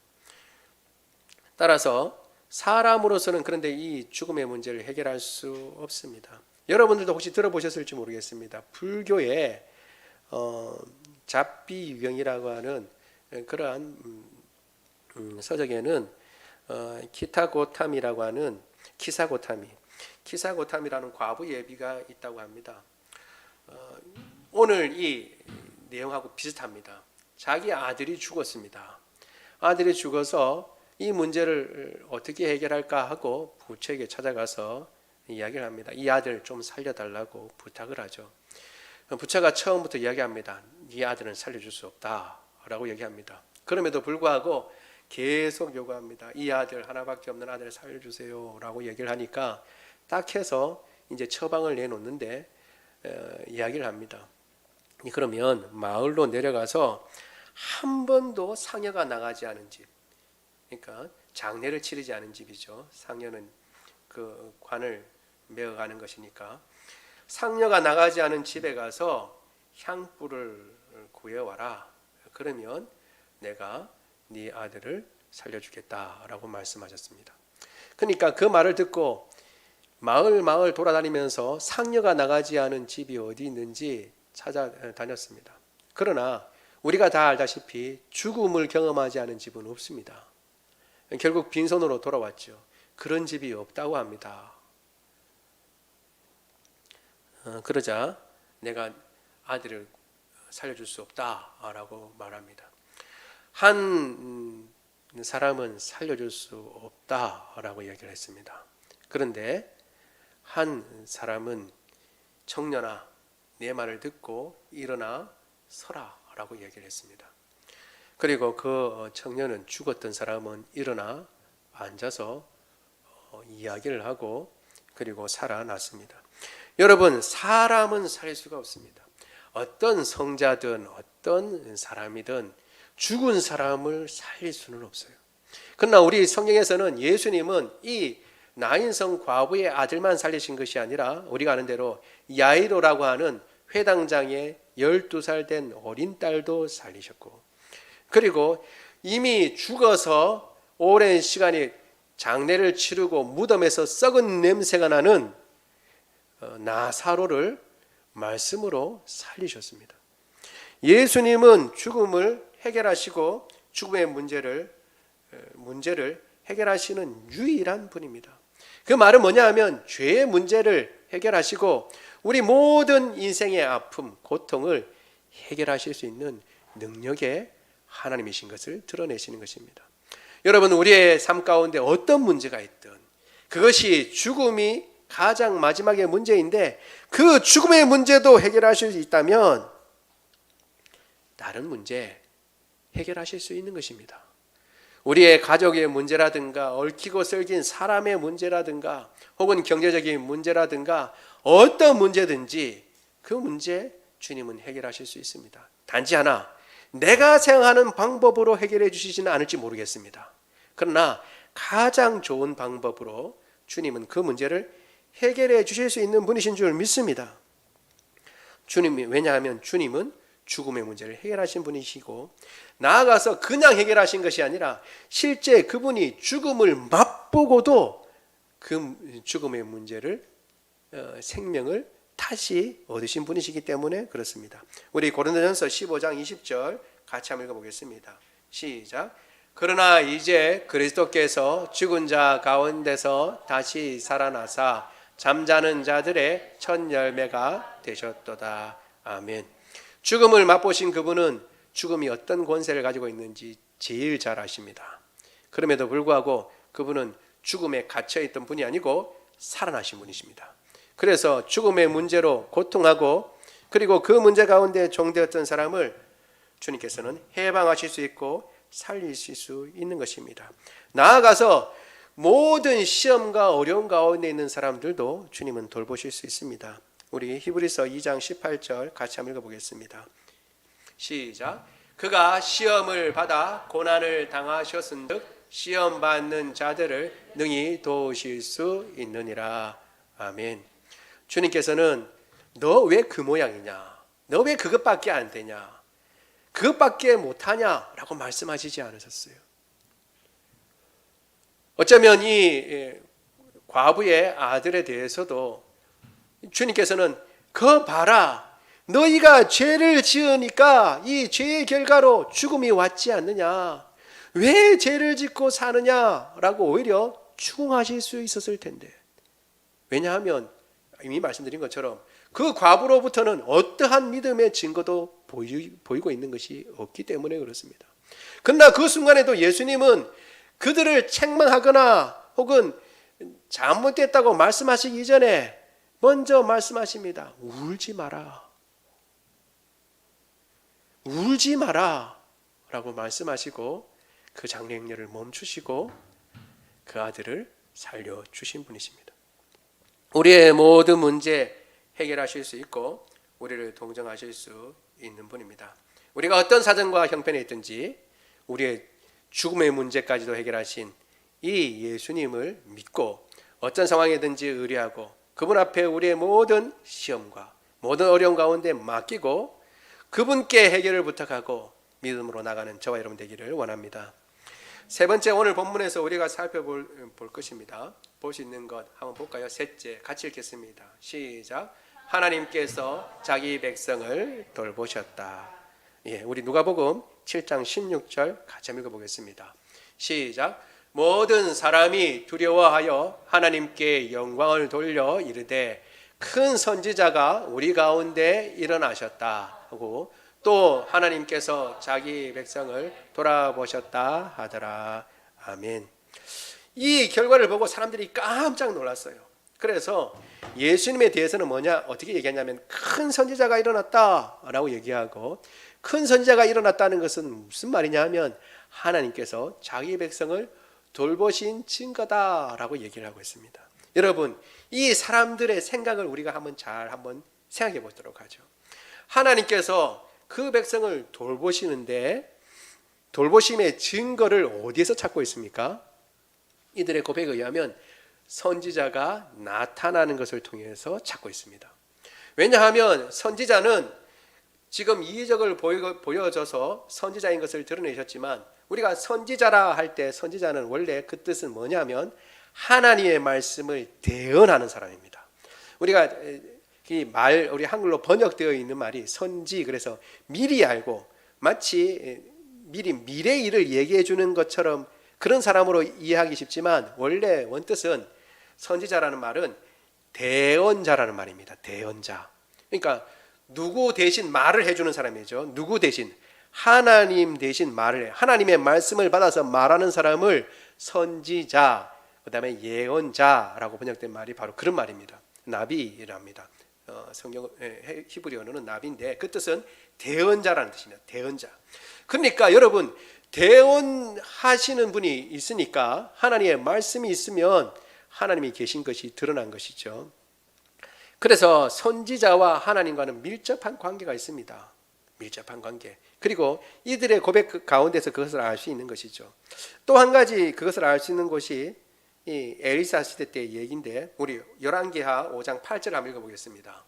따라서 사람으로서는 그런데 이 죽음의 문제를 해결할 수 없습니다. 여러분들도 혹시 들어보셨을지 모르겠습니다. 불교에 잡비유경이라고 하는 그러한 서적에는 키타고탐이라고 하는 키사고탐이라는 과부 예비가 있다고 합니다. 오늘 이 내용하고 비슷합니다. 자기 아들이 죽었습니다. 아들이 죽어서 이 문제를 어떻게 해결할까 하고 부처에게 찾아가서 이야기를 합니다. 이 아들 좀 살려달라고 부탁을 하죠. 부처가 처음부터 이야기합니다. 이 아들은 살려줄 수 없다라고 얘기합니다. 그럼에도 불구하고 계속 요구합니다. 이 아들 하나밖에 없는 아들을 살려주세요라고 얘기를 하니까 딱 해서 이제 처방을 내놓는데 이야기를 합니다. 그러면 마을로 내려가서 한 번도 상여가 나가지 않은 집, 그러니까 장례를 치르지 않은 집이죠. 상여는 그 관을 메어가는 것이니까 상여가 나가지 않은 집에 가서 향불을 구해와라. 그러면 내가 네 아들을 살려주겠다라고 말씀하셨습니다. 그러니까 그 말을 듣고 마을 돌아다니면서 상여가 나가지 않은 집이 어디 있는지 찾아다녔습니다. 그러나 우리가 다 알다시피 죽음을 경험하지 않은 집은 없습니다. 결국 빈손으로 돌아왔죠. 그런 집이 없다고 합니다. 그러자 내가 아들을 살려줄 수 없다라고 말합니다. 한 사람은 살려줄 수 없다라고 얘기를 했습니다. 그런데 한 사람은 청년아, 내 말을 듣고 일어나 서라라고 얘기를 했습니다. 그리고 그 청년은, 죽었던 사람은 일어나 앉아서 이야기를 하고 그리고 살아났습니다. 여러분, 사람은 살 수가 없습니다. 어떤 성자든 어떤 사람이든 죽은 사람을 살릴 수는 없어요. 그러나 우리 성경에서는 예수님은 이 나인성 과부의 아들만 살리신 것이 아니라 우리가 아는 대로 야이로라고 하는 회당장의 12살 된 어린 딸도 살리셨고, 그리고 이미 죽어서 오랜 시간이 장례를 치르고 무덤에서 썩은 냄새가 나는 나사로를 말씀으로 살리셨습니다. 예수님은 죽음을 해결하시고 죽음의 문제를 해결하시는 유일한 분입니다. 그 말은 뭐냐 하면 죄의 문제를 해결하시고 우리 모든 인생의 아픔, 고통을 해결하실 수 있는 능력의 하나님이신 것을 드러내시는 것입니다. 여러분, 우리의 삶 가운데 어떤 문제가 있든 그것이 죽음이 가장 마지막의 문제인데 그 죽음의 문제도 해결하실 수 있다면 다른 문제 해결하실 수 있는 것입니다. 우리의 가족의 문제라든가 얽히고 썰긴 사람의 문제라든가 혹은 경제적인 문제라든가 어떤 문제든지 그 문제 주님은 해결하실 수 있습니다. 단지 하나, 내가 생각하는 방법으로 해결해 주시지는 않을지 모르겠습니다. 그러나 가장 좋은 방법으로 주님은 그 문제를 해결해 주실 수 있는 분이신 줄 믿습니다. 왜냐하면 주님은 죽음의 문제를 해결하신 분이시고 나아가서 그냥 해결하신 것이 아니라 실제 그분이 죽음을 맛보고도 그 죽음의 문제를 생명을 다시 얻으신 분이시기 때문에 그렇습니다. 우리 고린도전서 15장 20절 같이 한번 읽어보겠습니다. 시작. 그러나 이제 그리스도께서 죽은 자 가운데서 다시 살아나사 잠자는 자들의 첫 열매가 되셨도다. 아멘. 죽음을 맛보신 그분은 죽음이 어떤 권세를 가지고 있는지 제일 잘 아십니다. 그럼에도 불구하고 그분은 죽음에 갇혀있던 분이 아니고 살아나신 분이십니다. 그래서 죽음의 문제로 고통하고 그리고 그 문제 가운데 종되었던 사람을 주님께서는 해방하실 수 있고 살리실 수 있는 것입니다. 나아가서 모든 시험과 어려움 가운데 있는 사람들도 주님은 돌보실 수 있습니다. 우리 히브리서 2장 18절 같이 한번 읽어보겠습니다. 시작. 그가 시험을 받아 고난을 당하셨은즉 시험 받는 자들을 능히 도우실 수 있느니라. 아멘. 주님께서는 너 왜 그 모양이냐? 너 왜 그것밖에 안 되냐? 그것밖에 못하냐? 라고 말씀하시지 않으셨어요. 어쩌면 이 과부의 아들에 대해서도 주님께서는 그 봐라, 너희가 죄를 지으니까 이 죄의 결과로 죽음이 왔지 않느냐, 왜 죄를 짓고 사느냐라고 오히려 추궁하실 수 있었을 텐데, 왜냐하면 이미 말씀드린 것처럼 그 과부로부터는 어떠한 믿음의 증거도 보이고 있는 것이 없기 때문에 그렇습니다. 그러나 그 순간에도 예수님은 그들을 책망하거나 혹은 잘못됐다고 말씀하시기 전에 먼저 말씀하십니다. 울지 마라. 울지 마라 라고 말씀하시고 그 장례행렬을 멈추시고 그 아들을 살려주신 분이십니다. 우리의 모든 문제 해결하실 수 있고 우리를 동정하실 수 있는 분입니다. 우리가 어떤 사정과 형편에 있든지 우리의 죽음의 문제까지도 해결하신 이 예수님을 믿고 어떤 상황이든지 의뢰하고 그분 앞에 우리의 모든 시험과 모든 어려움 가운데 맡기고 그분께 해결을 부탁하고 믿음으로 나가는 저와 여러분 되기를 원합니다. 세 번째, 오늘 본문에서 우리가 살펴볼 것입니다. 볼 수 있는 것 한번 볼까요? 셋째, 같이 읽겠습니다. 시작. 하나님께서 자기 백성을 돌보셨다. 우리 누가복음 7장 16절 같이 한번 읽어보겠습니다. 시작. 모든 사람이 두려워하여 하나님께 영광을 돌려 이르되 큰 선지자가 우리 가운데 일어나셨다 하고 또 하나님께서 자기 백성을 돌아보셨다 하더라. 아멘. 이 결과를 보고 사람들이 깜짝 놀랐어요. 그래서 예수님에 대해서는 어떻게 얘기하냐면 큰 선지자가 일어났다라고 얘기하고, 큰 선지자가 일어났다는 것은 무슨 말이냐 하면 하나님께서 자기 백성을 돌보신 증거다라고 얘기를 하고 있습니다. 여러분, 이 사람들의 생각을 우리가 한번 생각해 보도록 하죠. 하나님께서 그 백성을 돌보시는데 돌보심의 증거를 어디에서 찾고 있습니까? 이들의 고백에 의하면 선지자가 나타나는 것을 통해서 찾고 있습니다. 왜냐하면 선지자는 지금 이적을 보여줘서 선지자인 것을 드러내셨지만, 우리가 선지자라 할 때 선지자는 원래 그 뜻은 뭐냐면 하나님의 말씀을 대언하는 사람입니다. 우리가 우리 한글로 번역되어 있는 말이 선지, 그래서 미리 알고 마치 미리 미래 일을 얘기해 주는 것처럼 그런 사람으로 이해하기 쉽지만, 원래 원뜻은 선지자라는 말은 대언자라는 말입니다. 대언자. 그러니까 누구 대신 말을 해주는 사람이죠. 누구 대신, 하나님 대신 말을 해. 하나님의 말씀을 받아서 말하는 사람을 선지자, 그 다음에 예언자라고 번역된 말이 바로 그런 말입니다. 나비랍니다. 성경 히브리 언어는 나비인데 그 뜻은 대언자라는 뜻입니다. 대언자. 그러니까 여러분, 대언하시는 분이 있으니까, 하나님의 말씀이 있으면 하나님이 계신 것이 드러난 것이죠. 그래서 선지자와 하나님과는 밀접한 관계가 있습니다. 밀접한 관계. 그리고 이들의 고백 가운데서 그것을 알 수 있는 것이죠. 또 한 가지 그것을 알 수 있는 것이 이 엘리사 시대 때의 얘기인데, 우리 열왕기하 5장 8절 한번 읽어보겠습니다.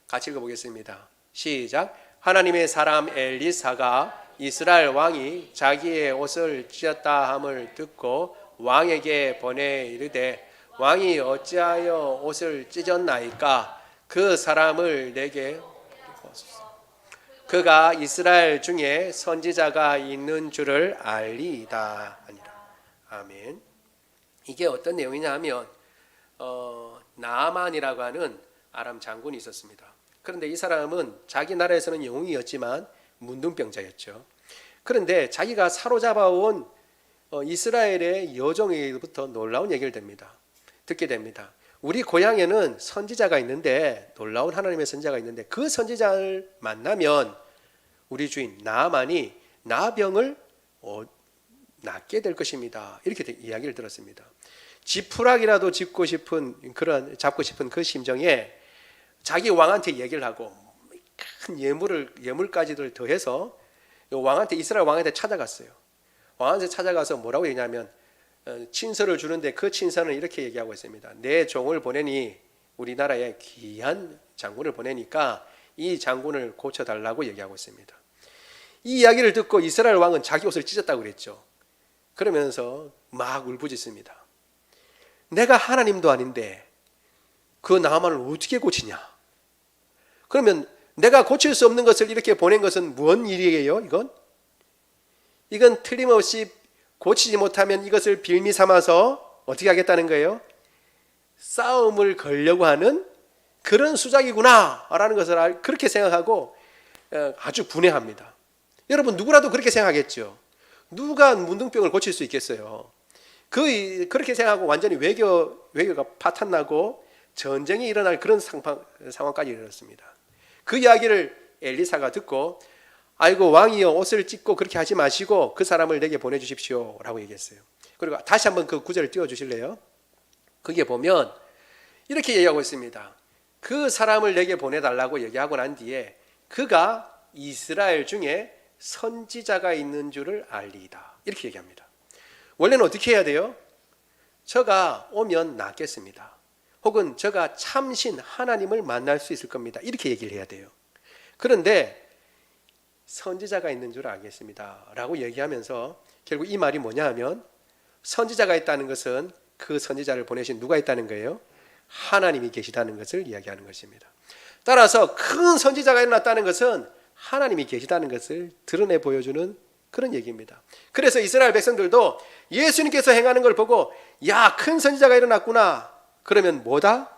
같이 읽어보겠습니다. 시작. 하나님의 사람 엘리사가 이스라엘 왕이 자기의 옷을 찢었다 함을 듣고 왕에게 보내 이르되 왕이 어찌하여 옷을 찢었나이까? 그 사람을 내게 그가 이스라엘 중에 선지자가 있는 줄을 알리이다 아니라. 아멘. 이게 어떤 내용이냐 하면 나아만이라고 하는 아람 장군이 있었습니다. 그런데 이 사람은 자기 나라에서는 영웅이었지만 문둥병자였죠. 그런데 자기가 사로잡아온 이스라엘의 여종에게부터 놀라운 얘기를 듣게 됩니다. 우리 고향에는 선지자가 있는데, 놀라운 하나님의 선지자가 있는데, 그 선지자를 만나면 우리 주인 나아만이 나병을 낫게 될 것입니다. 이렇게 이야기를 들었습니다. 지푸라기라도 잡고 싶은 그 심정에 자기 왕한테 얘기를 하고 큰 예물까지들 더해서 이스라엘 왕한테 찾아갔어요. 왕한테 찾아가서 뭐라고 얘기냐면 친서를 주는데, 그 친서는 이렇게 얘기하고 있습니다. 내 종을 보내니, 우리나라에 귀한 장군을 보내니까 이 장군을 고쳐달라고 얘기하고 있습니다. 이 이야기를 듣고 이스라엘 왕은 자기 옷을 찢었다고 그랬죠. 그러면서 막 울부짖습니다. 내가 하나님도 아닌데 그 나아만을 어떻게 고치냐? 그러면 내가 고칠 수 없는 것을 이렇게 보낸 것은 무슨 일이에요? 이건 틀림없이 고치지 못하면 이것을 빌미 삼아서 어떻게 하겠다는 거예요? 싸움을 걸려고 하는 그런 수작이구나 라는 것을 그렇게 생각하고 아주 분해합니다. 여러분, 누구라도 그렇게 생각하겠죠. 누가 문둥병을 고칠 수 있겠어요? 그렇게 생각하고 완전히 외교가 파탄나고 전쟁이 일어날 그런 상황까지 이르렀습니다. 그 이야기를 엘리사가 듣고, 아이고 왕이여, 옷을 찢고 그렇게 하지 마시고 그 사람을 내게 보내주십시오 라고 얘기했어요. 그리고 다시 한번 그 구절을 띄워주실래요? 거기에 보면 이렇게 얘기하고 있습니다. 그 사람을 내게 보내달라고 얘기하고 난 뒤에 그가 이스라엘 중에 선지자가 있는 줄을 알리이다 이렇게 얘기합니다. 원래는 어떻게 해야 돼요? 저가 오면 낫겠습니다. 혹은 저가 참신 하나님을 만날 수 있을 겁니다. 이렇게 얘기를 해야 돼요. 그런데 선지자가 있는 줄 알겠습니다 라고 얘기하면서 결국 이 말이 뭐냐 하면, 선지자가 있다는 것은 그 선지자를 보내신 누가 있다는 거예요? 하나님이 계시다는 것을 이야기하는 것입니다. 따라서 큰 선지자가 일어났다는 것은 하나님이 계시다는 것을 드러내 보여주는 그런 얘기입니다. 그래서 이스라엘 백성들도 예수님께서 행하는 걸 보고 야, 큰 선지자가 일어났구나. 그러면 뭐다?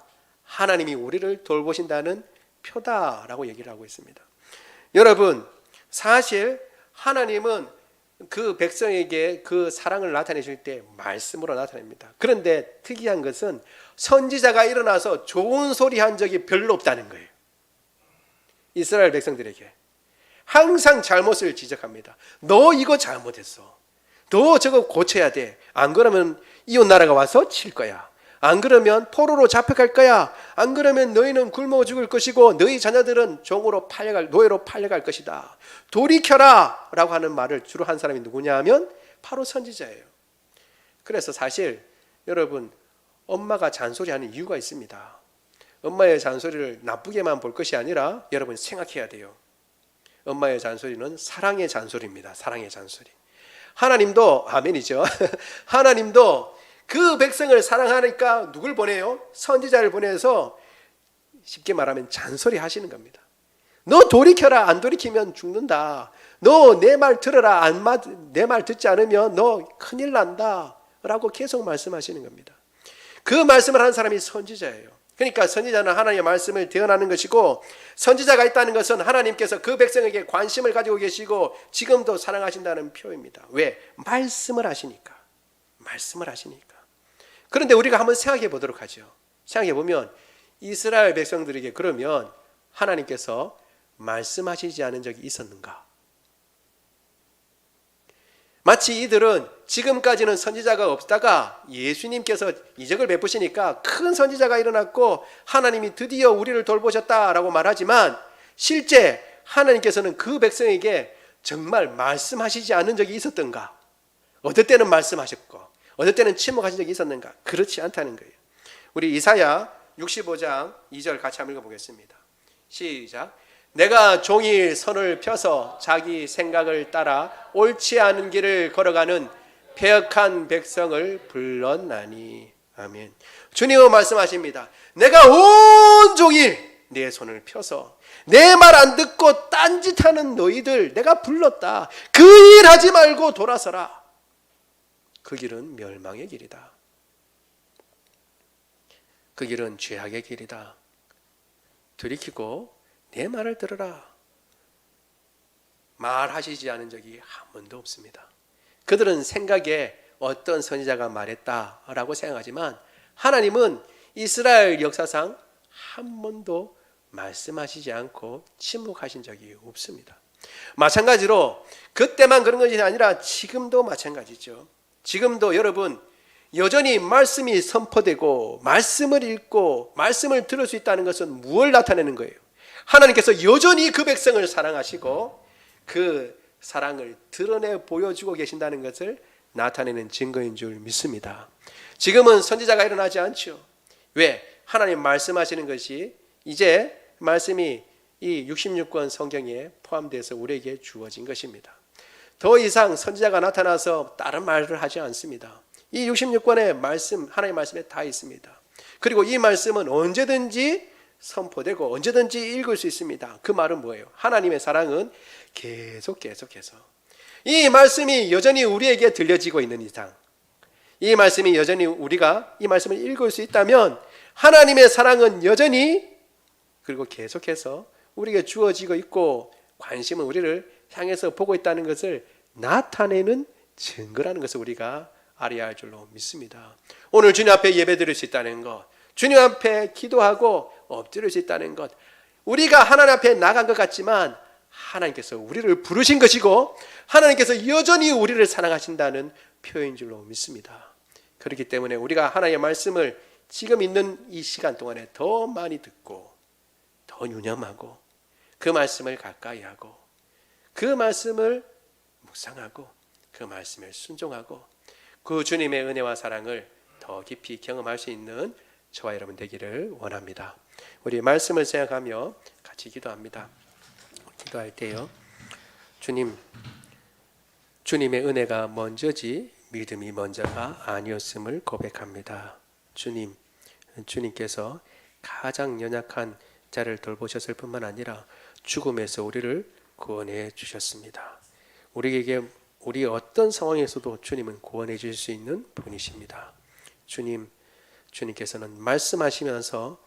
하나님이 우리를 돌보신다는 표다라고 얘기를 하고 있습니다. 여러분, 사실 하나님은 그 백성에게 그 사랑을 나타내실 때 말씀으로 나타냅니다. 그런데 특이한 것은 선지자가 일어나서 좋은 소리 한 적이 별로 없다는 거예요. 이스라엘 백성들에게 항상 잘못을 지적합니다. 너 이거 잘못했어. 너 저거 고쳐야 돼. 안 그러면 이웃 나라가 와서 칠 거야. 안 그러면 포로로 잡혀갈 거야. 안 그러면 너희는 굶어 죽을 것이고 너희 자녀들은 노예로 팔려갈 것이다. 돌이켜라 라고 하는 말을 주로 한 사람이 누구냐 하면 바로 선지자예요. 그래서 사실 여러분, 엄마가 잔소리하는 이유가 있습니다. 엄마의 잔소리를 나쁘게만 볼 것이 아니라 여러분 생각해야 돼요. 엄마의 잔소리는 사랑의 잔소리입니다. 사랑의 잔소리. 하나님도 아멘이죠. 하나님도 그 백성을 사랑하니까 누굴 보내요? 선지자를 보내서 쉽게 말하면 잔소리 하시는 겁니다. 너 돌이켜라. 안 돌이키면 죽는다. 너 내 말 들어라. 내 말 듣지 않으면 너 큰일 난다 라고 계속 말씀하시는 겁니다. 그 말씀을 하는 사람이 선지자예요. 그러니까 선지자는 하나님의 말씀을 대언하는 것이고, 선지자가 있다는 것은 하나님께서 그 백성에게 관심을 가지고 계시고 지금도 사랑하신다는 표입니다. 왜? 말씀을 하시니까. 말씀을 하시니까. 그런데 우리가 한번 생각해 보도록 하죠. 생각해 보면 이스라엘 백성들에게 그러면 하나님께서 말씀하시지 않은 적이 있었는가? 마치 이들은 지금까지는 선지자가 없다가 예수님께서 이적을 베푸시니까 큰 선지자가 일어났고 하나님이 드디어 우리를 돌보셨다라고 말하지만 실제 하나님께서는 그 백성에게 정말 말씀하시지 않은 적이 있었던가? 어떨 때는 말씀하셨고 어떨 때는 침묵하신 적이 있었는가? 그렇지 않다는 거예요. 우리 이사야 65장 2절 같이 한번 읽어보겠습니다. 시작. 내가 종일 손을 펴서 자기 생각을 따라 옳지 않은 길을 걸어가는 패역한 백성을 불렀나니. 아멘. 주님은 말씀하십니다. 내가 온종일 내 손을 펴서 내 말 안 듣고 딴짓하는 너희들 내가 불렀다. 그 일 하지 말고 돌아서라. 그 길은 멸망의 길이다. 그 길은 죄악의 길이다. 돌이키고 내 말을 들으라. 말하시지 않은 적이 한 번도 없습니다. 그들은 생각에 어떤 선지자가 말했다라고 생각하지만 하나님은 이스라엘 역사상 한 번도 말씀하시지 않고 침묵하신 적이 없습니다. 마찬가지로 그때만 그런 것이 아니라 지금도 마찬가지죠. 지금도 여러분 여전히 말씀이 선포되고 말씀을 읽고 말씀을 들을 수 있다는 것은 무엇을 나타내는 거예요? 하나님께서 여전히 그 백성을 사랑하시고 그 사랑을 드러내 보여주고 계신다는 것을 나타내는 증거인 줄 믿습니다. 지금은 선지자가 일어나지 않죠. 왜? 하나님 말씀하시는 것이 이제 말씀이 이 66권 성경에 포함돼서 우리에게 주어진 것입니다. 더 이상 선지자가 나타나서 다른 말을 하지 않습니다. 이 66권의 말씀, 하나님의 말씀에 다 있습니다. 그리고 이 말씀은 언제든지 선포되고 언제든지 읽을 수 있습니다. 그 말은 뭐예요? 하나님의 사랑은 계속해서 이 말씀이 여전히 우리에게 들려지고 있는 이상, 이 말씀이 여전히 우리가 이 말씀을 읽을 수 있다면 하나님의 사랑은 여전히 그리고 계속해서 우리에게 주어지고 있고 관심은 우리를 향해서 보고 있다는 것을 나타내는 증거라는 것을 우리가 알아야 할 줄로 믿습니다. 오늘 주님 앞에 예배드릴 수 있다는 것, 주님 앞에 기도하고 엎드릴 수 있다는 것, 우리가 하나님 앞에 나간 것 같지만 하나님께서 우리를 부르신 것이고 하나님께서 여전히 우리를 사랑하신다는 표현인 줄로 믿습니다. 그렇기 때문에 우리가 하나님의 말씀을 지금 있는 이 시간 동안에 더 많이 듣고 더 유념하고 그 말씀을 가까이 하고 그 말씀을 묵상하고 그 말씀을 순종하고 그 주님의 은혜와 사랑을 더 깊이 경험할 수 있는 저와 여러분 되기를 원합니다. 우리 말씀을 생각하며 같이 기도합니다. 기도할 때요, 주님의 은혜가 먼저지 믿음이 먼저가 아니었음을 고백합니다. 주님께서 가장 연약한 자를 돌보셨을 뿐만 아니라 죽음에서 우리를 구원해 주셨습니다. 우리에게 우리 어떤 상황에서도 주님은 구원해 주실 수 있는 분이십니다. 주님께서는 말씀하시면서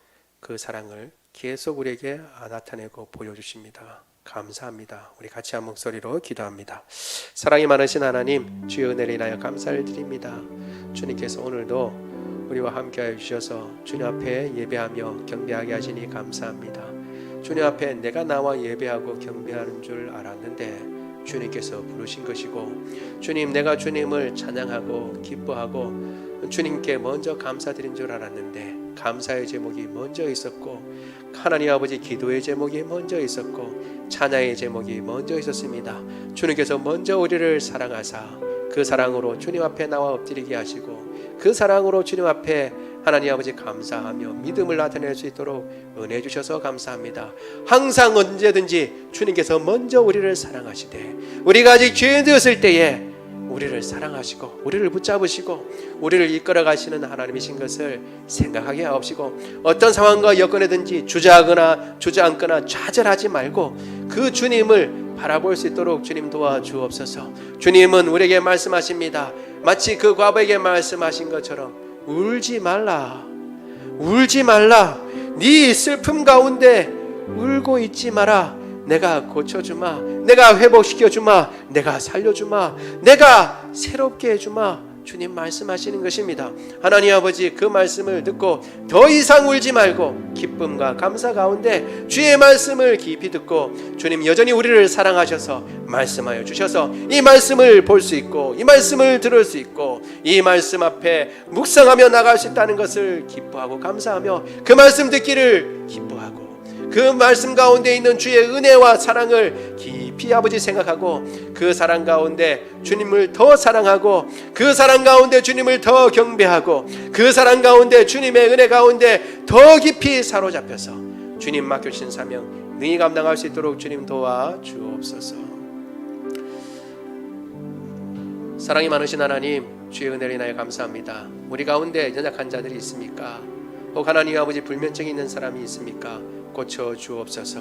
그 사랑을 계속 우리에게 나타내고 보여주십니다. 감사합니다. 우리 같이 한 목소리로 기도합니다. 사랑이 많으신 하나님, 주의 은혜를 인하여 감사를 드립니다. 주님께서 오늘도 우리와 함께하여 주셔서 주님 앞에 예배하며 경배하게 하시니 감사합니다. 주님 앞에 내가 나와 예배하고 경배하는 줄 알았는데 주님께서 부르신 것이고, 주님, 내가 주님을 찬양하고 기뻐하고 주님께 먼저 감사드린 줄 알았는데 감사의 제목이 먼저 있었고, 하나님 아버지 기도의 제목이 먼저 있었고, 찬양의 제목이 먼저 있었습니다. 주님께서 먼저 우리를 사랑하사 그 사랑으로 주님 앞에 나와 엎드리게 하시고, 그 사랑으로 주님 앞에 하나님 아버지 감사하며 믿음을 나타낼 수 있도록 은혜 주셔서 감사합니다. 항상 언제든지 주님께서 먼저 우리를 사랑하시되, 우리가 아직 죄인 되었을 때에 우리를 사랑하시고 우리를 붙잡으시고 우리를 이끌어 가시는 하나님이신 것을 생각하게 하옵시고, 어떤 상황과 여건이든지 주저앉거나 좌절하지 말고 그 주님을 바라볼 수 있도록 주님 도와주옵소서. 주님은 우리에게 말씀하십니다. 마치 그 과부에게 말씀하신 것처럼 울지 말라, 울지 말라. 네 슬픔 가운데 울고 있지 마라. 내가 고쳐주마, 내가 회복시켜주마, 내가 살려주마, 내가 새롭게 해주마. 주님 말씀하시는 것입니다. 하나님 아버지, 그 말씀을 듣고 더 이상 울지 말고 기쁨과 감사 가운데 주의 말씀을 깊이 듣고, 주님 여전히 우리를 사랑하셔서 말씀하여 주셔서 이 말씀을 볼 수 있고 이 말씀을 들을 수 있고 이 말씀 앞에 묵상하며 나갈 수 있다는 것을 기뻐하고 감사하며 그 말씀 듣기를 기뻐하고, 그 말씀 가운데 있는 주의 은혜와 사랑을 깊이 아버지 생각하고, 그 사랑 가운데 주님을 더 사랑하고, 그 사랑 가운데 주님을 더 경배하고, 그 사랑 가운데 주님의 은혜 가운데 더 깊이 사로잡혀서 주님 맡겨주신 사명 능히 감당할 수 있도록 주님 도와주옵소서. 사랑이 많으신 하나님, 주의 은혜를 인하여 감사합니다. 우리 가운데 연약한 자들이 있습니까? 혹 하나님 아버지 불면증이 있는 사람이 있습니까? 고쳐 주옵소서.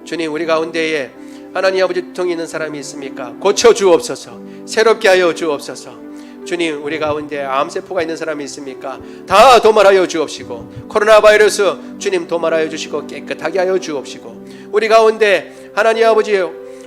주님, 우리 가운데에 하나님 아버지 두통이 있는 사람이 있습니까? 고쳐 주옵소서. 새롭게 하여 주옵소서. 주님, 우리 가운데 암세포가 있는 사람이 있습니까? 다 도말하여 주옵시고, 코로나 바이러스 주님 도말하여 주시고 깨끗하게 하여 주옵시고, 우리 가운데 하나님 아버지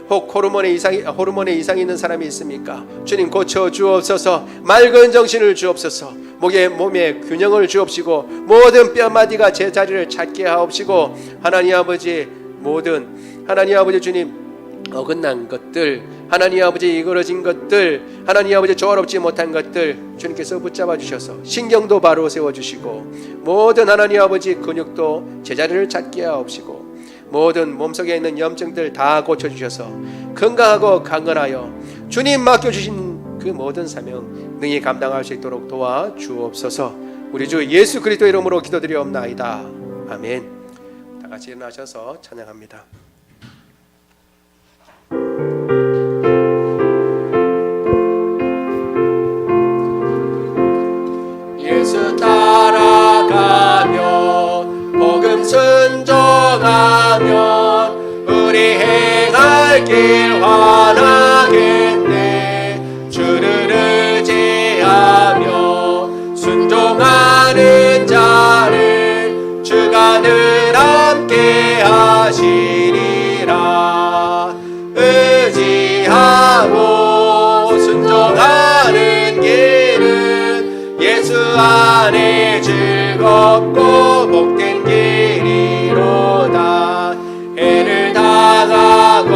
혹 호르몬의 이상이 있는 사람이 있습니까? 주님 고쳐 주옵소서. 맑은 정신을 주옵소서. 몸의 균형을 주옵시고, 모든 뼈마디가 제자리를 찾게 하옵시고, 하나님 아버지 모든 하나님 아버지 주님 어긋난 것들, 하나님 아버지 이그러진 것들, 하나님 아버지 조화롭지 못한 것들 주님께서 붙잡아 주셔서 신경도 바로 세워주시고, 모든 하나님 아버지 근육도 제자리를 찾게 하옵시고, 모든 몸속에 있는 염증들 다 고쳐주셔서 건강하고 강건하여 주님 맡겨주신 그 모든 사명 능히 감당할 수 있도록 도와주옵소서. 우리 주 예수 그리스도 이름으로 기도드리옵나이다. 아멘. 다 같이 일어나셔서 찬양합니다. 예수 따라가면 복음 순종하면 우리 행할 길 환하겠네. 주를 의지하며 순종하는 자를 주가 늘 함께 하시리라. 의지하고 순종하는 길은 예수 안에 즐겁고 복된 길이로다. 해를 당하거나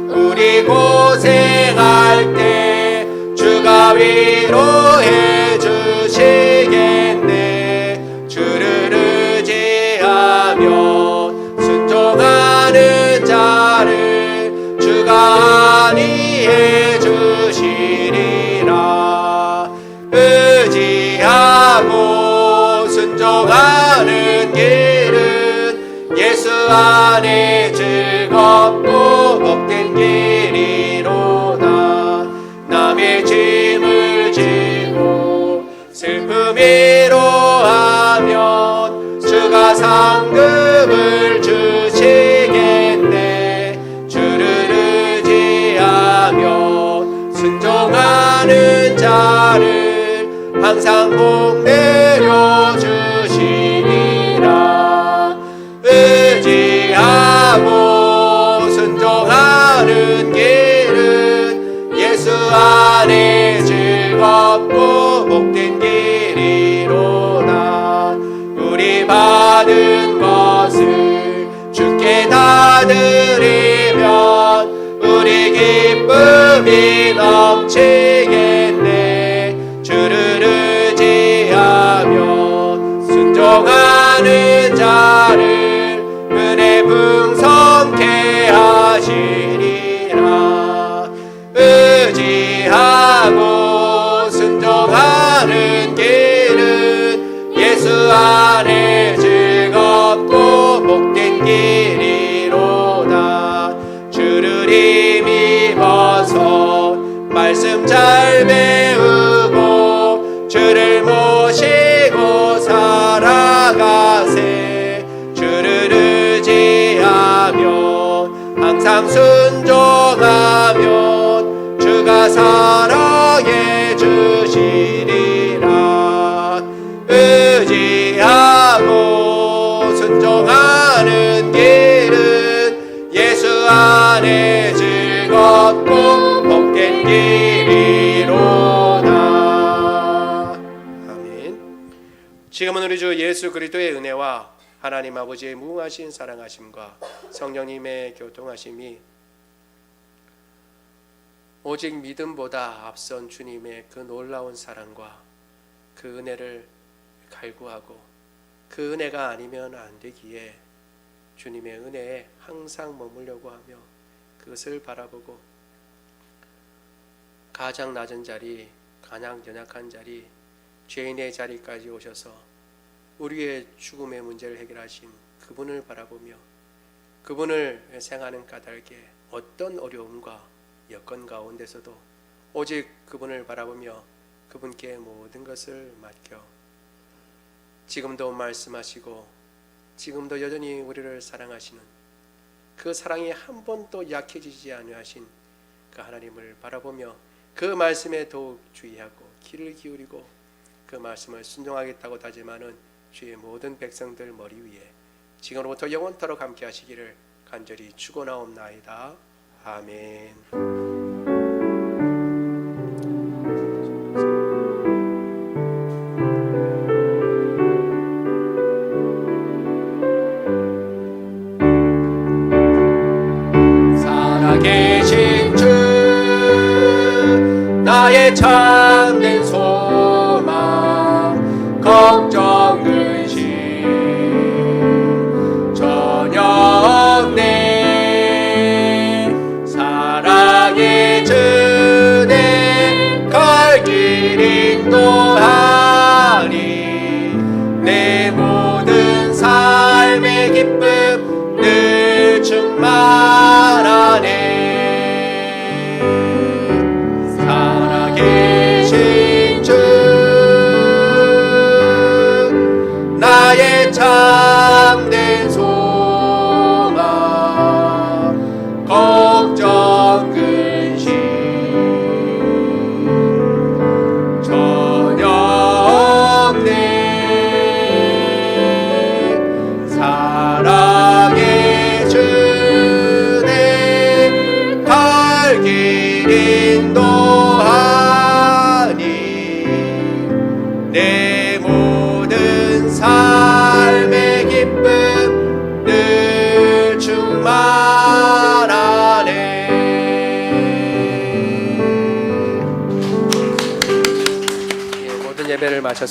우리 고생할 때 주가 위로해 주시겠네. 주를 의지하며 순종하는 자를 주가 안위해 주시리라. 의지하고 순종하는 길은 예수 안에 즐겁고 복된 길이로다. 남의 짐을 지고 슬픔 위로하면 주가 상급을 주시겠네. 항상 복 내려주시리라. 의지하고 순종하는 길은 예수 안에 즐겁고 복된 길이로다. 우리 받은 것을 주께 다 드리면 우리 기쁨이 넘치겠네. 주를 의지하며 순종하는 자를 은혜 풍성케 하시리라. 의지하고 순종하는 길은 예수 안에 즐겁고 복된 길이로다. 주를 힘입어서 말씀 잘 배우고 주를 모시고 살아가세. 주를 의지하면 항상 순종하면 주가 사랑해 주시리라. 의지하고 순종하는 길은 예수 안에 즐겁고 복된 길이로다. 아멘. 지금은 우리 주 예수 그리스도의 은혜와 하나님 아버지의 무궁하신 사랑하심과 성령님의 교통하심이 오직 믿음보다 앞선 주님의 그 놀라운 사랑과 그 은혜를 갈구하고 그 은혜가 아니면 안 되기에 주님의 은혜에 항상 머물려고 하며 그것을 바라보고 가장 낮은 자리, 가장 연약한 자리, 죄인의 자리까지 오셔서 우리의 죽음의 문제를 해결하신 그분을 바라보며 그분을 생하는 까닭에 어떤 어려움과 여건 가운데서도 오직 그분을 바라보며 그분께 모든 것을 맡겨 지금도 말씀하시고 지금도 여전히 우리를 사랑하시는 그 사랑이 한 번도 약해지지 아니하신 그 하나님을 바라보며 그 말씀에 더욱 주의하고 귀를 기울이고 그 말씀을 순종하겠다고 다짐하는 주의 모든 백성들 머리 위에 지금부터 영원토록 함께 하시기를 간절히 축원하옵나이다. 아멘. 살아계신 주 나의 참된 소망 걱정 근심 전혀 없네. 사랑의 주내 갈 길 인도하리. 내 모든 삶의 기쁨 늘 충만하네. 살아계신 주 나의 참된 소망 걱정 근심 전혀 없네. 사랑의 주내 갈 길 인도하니. 내 모든 삶의 기쁨 늘 충만하네. 모든 예배를 마쳤습니다.